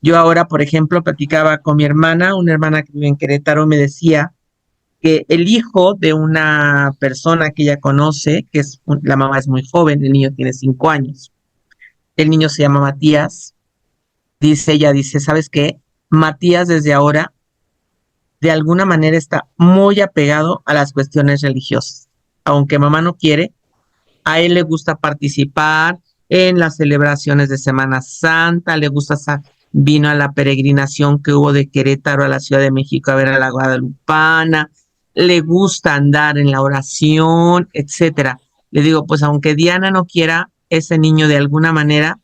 Yo ahora, por ejemplo, platicaba con mi hermana, una hermana que vive en Querétaro, me decía que el hijo de una persona que ella conoce, la mamá es muy joven, el niño tiene 5 años, el niño se llama Matías, dice, ¿sabes qué? Matías desde ahora de alguna manera está muy apegado a las cuestiones religiosas. Aunque mamá no quiere, a él le gusta participar en las celebraciones de Semana Santa, vino a la peregrinación que hubo de Querétaro a la Ciudad de México a ver a la Guadalupana, le gusta andar en la oración, etcétera. Le digo, pues aunque Diana no quiera, ese niño de alguna manera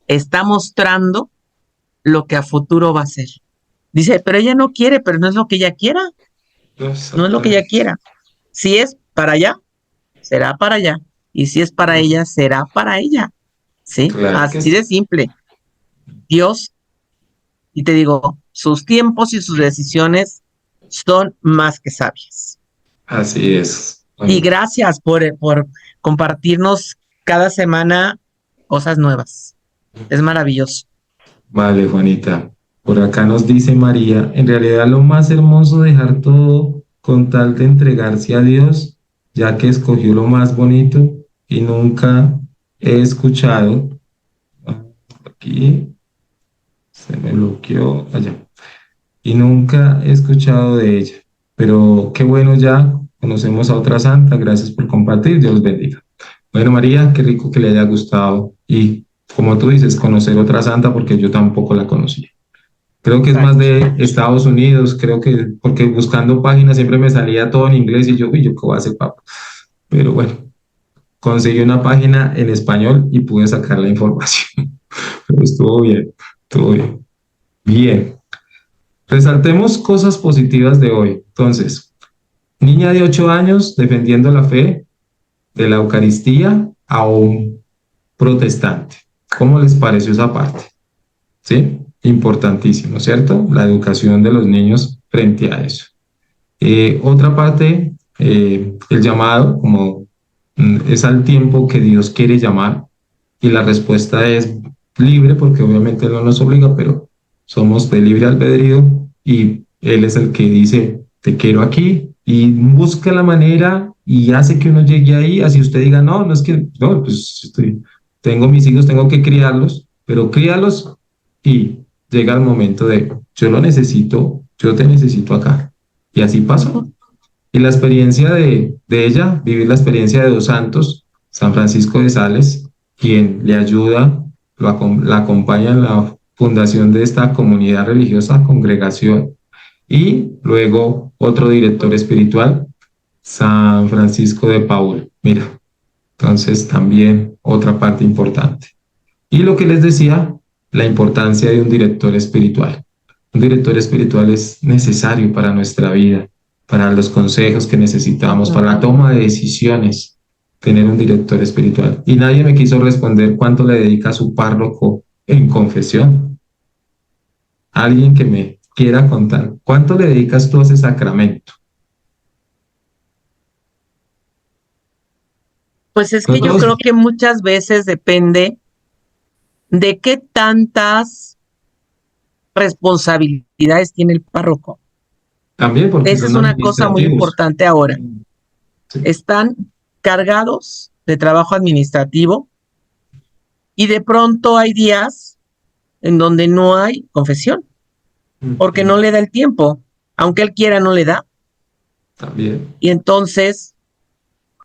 está mostrando lo que a futuro va a ser. Dice, pero ella no quiere, pero no es lo que ella quiera, no es lo que ella quiera. Si es para allá, será para allá. Y si es para ella, será para ella. ¿Sí? Claro que Así sí. de simple. Dios, y te digo, sus tiempos y sus decisiones son más que sabias. Así es. Y gracias por compartirnos cada semana cosas nuevas. Es maravilloso. Vale, Juanita. Por acá nos dice María, en realidad lo más hermoso dejar todo con tal de entregarse a Dios, ya que escogió lo más bonito y nunca he escuchado. Aquí se me bloqueó allá. Y nunca he escuchado de ella. Pero qué bueno ya, conocemos a otra santa, gracias por compartir, Dios los bendiga. Bueno, María, qué rico que le haya gustado y como tú dices, conocer otra santa porque yo tampoco la conocía. Creo que es más de Estados Unidos, creo que porque buscando páginas siempre me salía todo en inglés y yo, uy, yo qué voy a hacer, papá. Pero bueno, conseguí una página en español y pude sacar la información. Pero estuvo bien, estuvo bien. Bien. Resaltemos cosas positivas de hoy. Entonces, niña de 8 años defendiendo la fe de la Eucaristía a un protestante. ¿Cómo les pareció esa parte? ¿Sí? Importantísimo, ¿cierto? La educación de los niños frente a eso. Otra parte, el llamado, como es al tiempo que Dios quiere llamar, y la respuesta es libre, porque obviamente Él no nos obliga, pero somos de libre albedrío, y Él es el que dice, te quiero aquí, y busca la manera y hace que uno llegue ahí, así usted diga, no, no es que, no, pues tengo mis hijos, tengo que criarlos, pero críalos y llega el momento de, yo lo necesito, yo te necesito acá. Y así pasó. Y la experiencia de ella, vivir la experiencia de dos santos, San Francisco de Sales, quien le ayuda, la acompaña en la fundación de esta comunidad religiosa, congregación, y luego otro director espiritual, San Francisco de Paula. Mira, entonces también otra parte importante. Y lo que les decía, la importancia de un director espiritual. Un director espiritual es necesario para nuestra vida, para los consejos que necesitamos, para la toma de decisiones, tener un director espiritual. Y nadie me quiso responder cuánto le dedica a su párroco en confesión. Alguien que me quiera contar, ¿cuánto le dedicas tú a ese sacramento? Pues es que yo creo que muchas veces depende de qué tantas responsabilidades tiene el párroco. También porque esa es una cosa muy importante ahora. Sí. Están cargados de trabajo administrativo y de pronto hay días en donde no hay confesión, porque no le da el tiempo, aunque él quiera no le da. También. Y entonces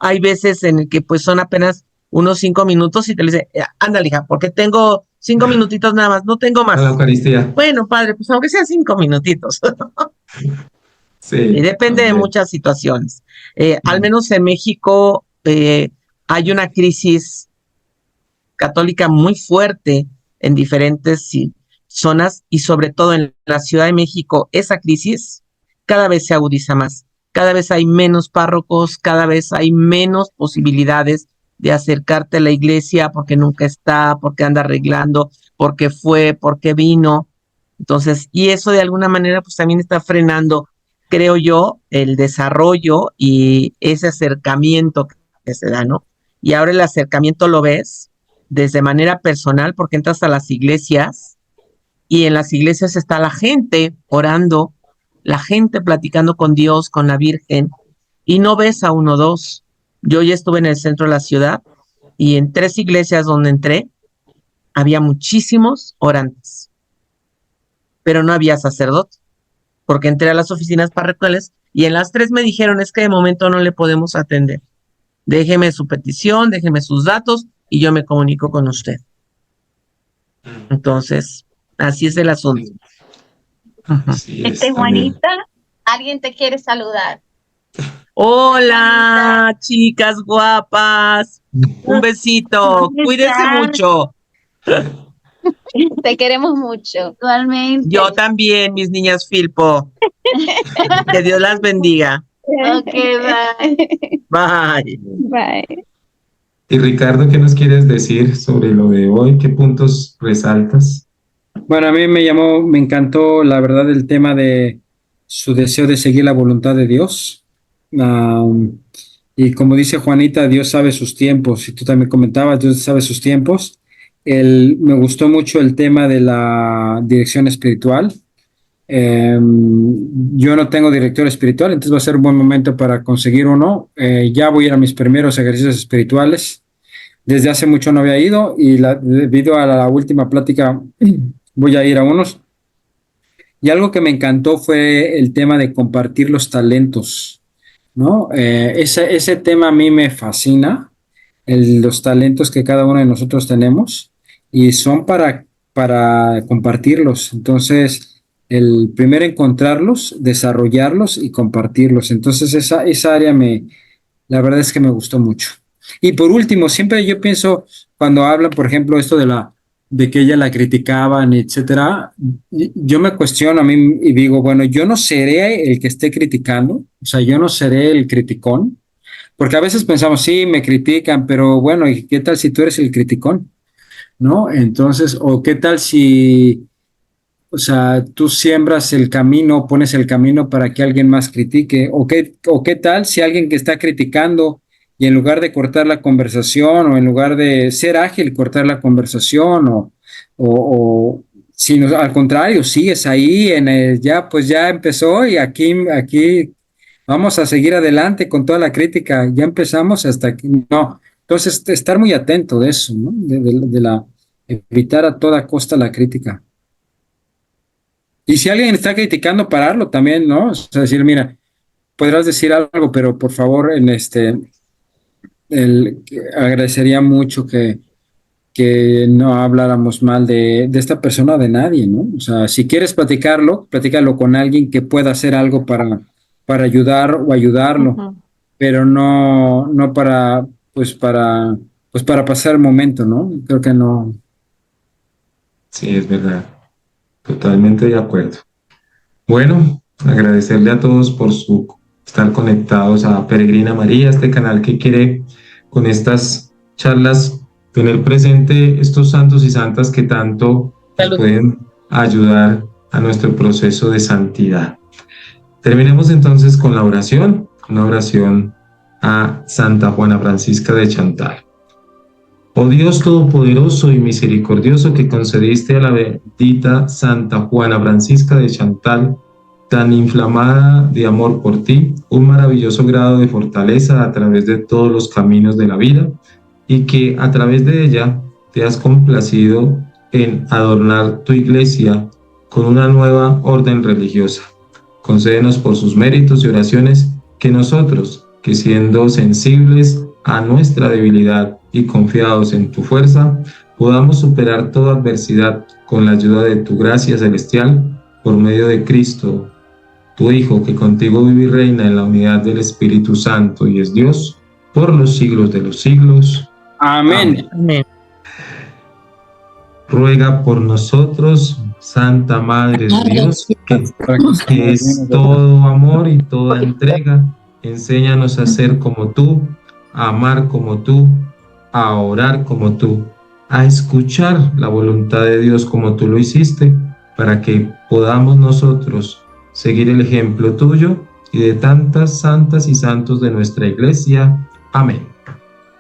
hay veces en el que pues son apenas unos 5 minutos y te le dice, ándale hija, porque tengo 5 minutitos nada más, no tengo más. A la Eucaristía. Bueno, padre, pues aunque sean 5 minutitos. Sí, y depende de muchas situaciones. Al menos en México hay una crisis católica muy fuerte en diferentes zonas y sobre todo en la Ciudad de México, esa crisis cada vez se agudiza más. Cada vez hay menos párrocos, cada vez hay menos posibilidades de acercarte a la iglesia porque nunca está, porque anda arreglando, porque fue, porque vino. Entonces, y eso de alguna manera pues también está frenando, creo yo, el desarrollo y ese acercamiento que se da, ¿no? Y ahora el acercamiento lo ves desde manera personal porque entras a las iglesias y en las iglesias está la gente orando, la gente platicando con Dios, con la Virgen, y no ves a uno o dos. Yo ya estuve en el centro de la ciudad y en 3 iglesias donde entré había muchísimos orantes, pero no había sacerdote, porque entré a las oficinas parroquiales y en las 3 me dijeron, es que de momento no le podemos atender. Déjeme su petición, déjeme sus datos y yo me comunico con usted. Entonces, así es el asunto. Así es, amén. Juanita, alguien te quiere saludar. Hola, chicas guapas. Un besito. Cuídense mucho. Te queremos mucho. Igualmente. Yo también, mis niñas Filpo. Que Dios las bendiga. Ok, bye. Bye. Bye. Y Ricardo, ¿qué nos quieres decir sobre lo de hoy? ¿Qué puntos resaltas? Bueno, a mí me encantó, la verdad, el tema de su deseo de seguir la voluntad de Dios. Y como dice Juanita, Dios sabe sus tiempos, y tú también comentabas, Dios sabe sus tiempos. Me gustó mucho el tema de la dirección espiritual. Yo no tengo director espiritual, entonces va a ser un buen momento para conseguir uno. Ya voy a ir a mis primeros ejercicios espirituales. Desde hace mucho no había ido y debido a la última plática voy a ir a unos. Y algo que me encantó fue el tema de compartir los talentos, ¿no? Ese tema a mí me fascina, los talentos que cada uno de nosotros tenemos y son para compartirlos. Entonces, el primero encontrarlos, desarrollarlos y compartirlos. Entonces, esa área la verdad es que me gustó mucho. Y por último, siempre yo pienso, cuando hablan, por ejemplo, esto de que ella la criticaban, etcétera, yo me cuestiono a mí y digo, bueno, yo no seré el que esté criticando, o sea, yo no seré el criticón, porque a veces pensamos, sí, me critican, pero bueno, ¿y qué tal si tú eres el criticón? ¿No? Entonces, o qué tal si, o sea, tú siembras el camino, pones el camino para que alguien más critique, o qué tal si alguien que está criticando y en lugar de cortar la conversación o en lugar de ser ágil, cortar la conversación o si no, al contrario, sigues ahí pues ya empezó y aquí vamos a seguir adelante con toda la crítica, ya empezamos hasta aquí, no. Entonces, estar muy atento de eso, ¿no? Evitar a toda costa la crítica. Y si alguien está criticando, pararlo también, ¿no? O sea, decir, mira, podrás decir algo, pero por favor, agradecería mucho que no habláramos mal de esta persona o de nadie, ¿no? O sea, si quieres platícalo con alguien que pueda hacer algo para ayudar o ayudarlo, pero no para pasar el momento, ¿no? Creo que no. Sí, es verdad. Totalmente de acuerdo. Bueno, agradecerle a todos por estar conectados a Peregrina María, este canal que quiere con estas charlas tener presente estos santos y santas que tanto pueden ayudar a nuestro proceso de santidad. Terminemos entonces con la oración, una oración a Santa Juana Francisca de Chantal. Oh Dios Todopoderoso y Misericordioso, que concediste a la bendita Santa Juana Francisca de Chantal, tan inflamada de amor por ti, un maravilloso grado de fortaleza a través de todos los caminos de la vida, y que a través de ella te has complacido en adornar tu iglesia con una nueva orden religiosa. Concédenos por sus méritos y oraciones que nosotros, que siendo sensibles a nuestra debilidad y confiados en tu fuerza, podamos superar toda adversidad con la ayuda de tu gracia celestial, por medio de Cristo, tu Hijo, que contigo vive y reina en la unidad del Espíritu Santo y es Dios, por los siglos de los siglos. Amén. Amén. Ruega por nosotros, Santa Madre de Dios, que es todo amor y toda entrega. Enséñanos a ser como tú, a amar como tú, a orar como tú, a escuchar la voluntad de Dios como tú lo hiciste, para que podamos nosotros seguir el ejemplo tuyo y de tantas santas y santos de nuestra iglesia. Amén.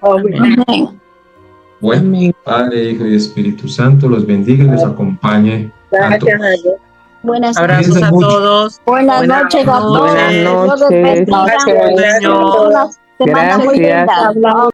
Amén. Bueno, Padre, Hijo y Espíritu Santo los bendiga y los acompañe Gracias a Dios. Buenas Abrazos Cuídense a mucho. todos. Buenas noches a todos. Buenas Dios los noches. bendiga. Buen sueño. Una semana muy linda. Gracias. Hablamos.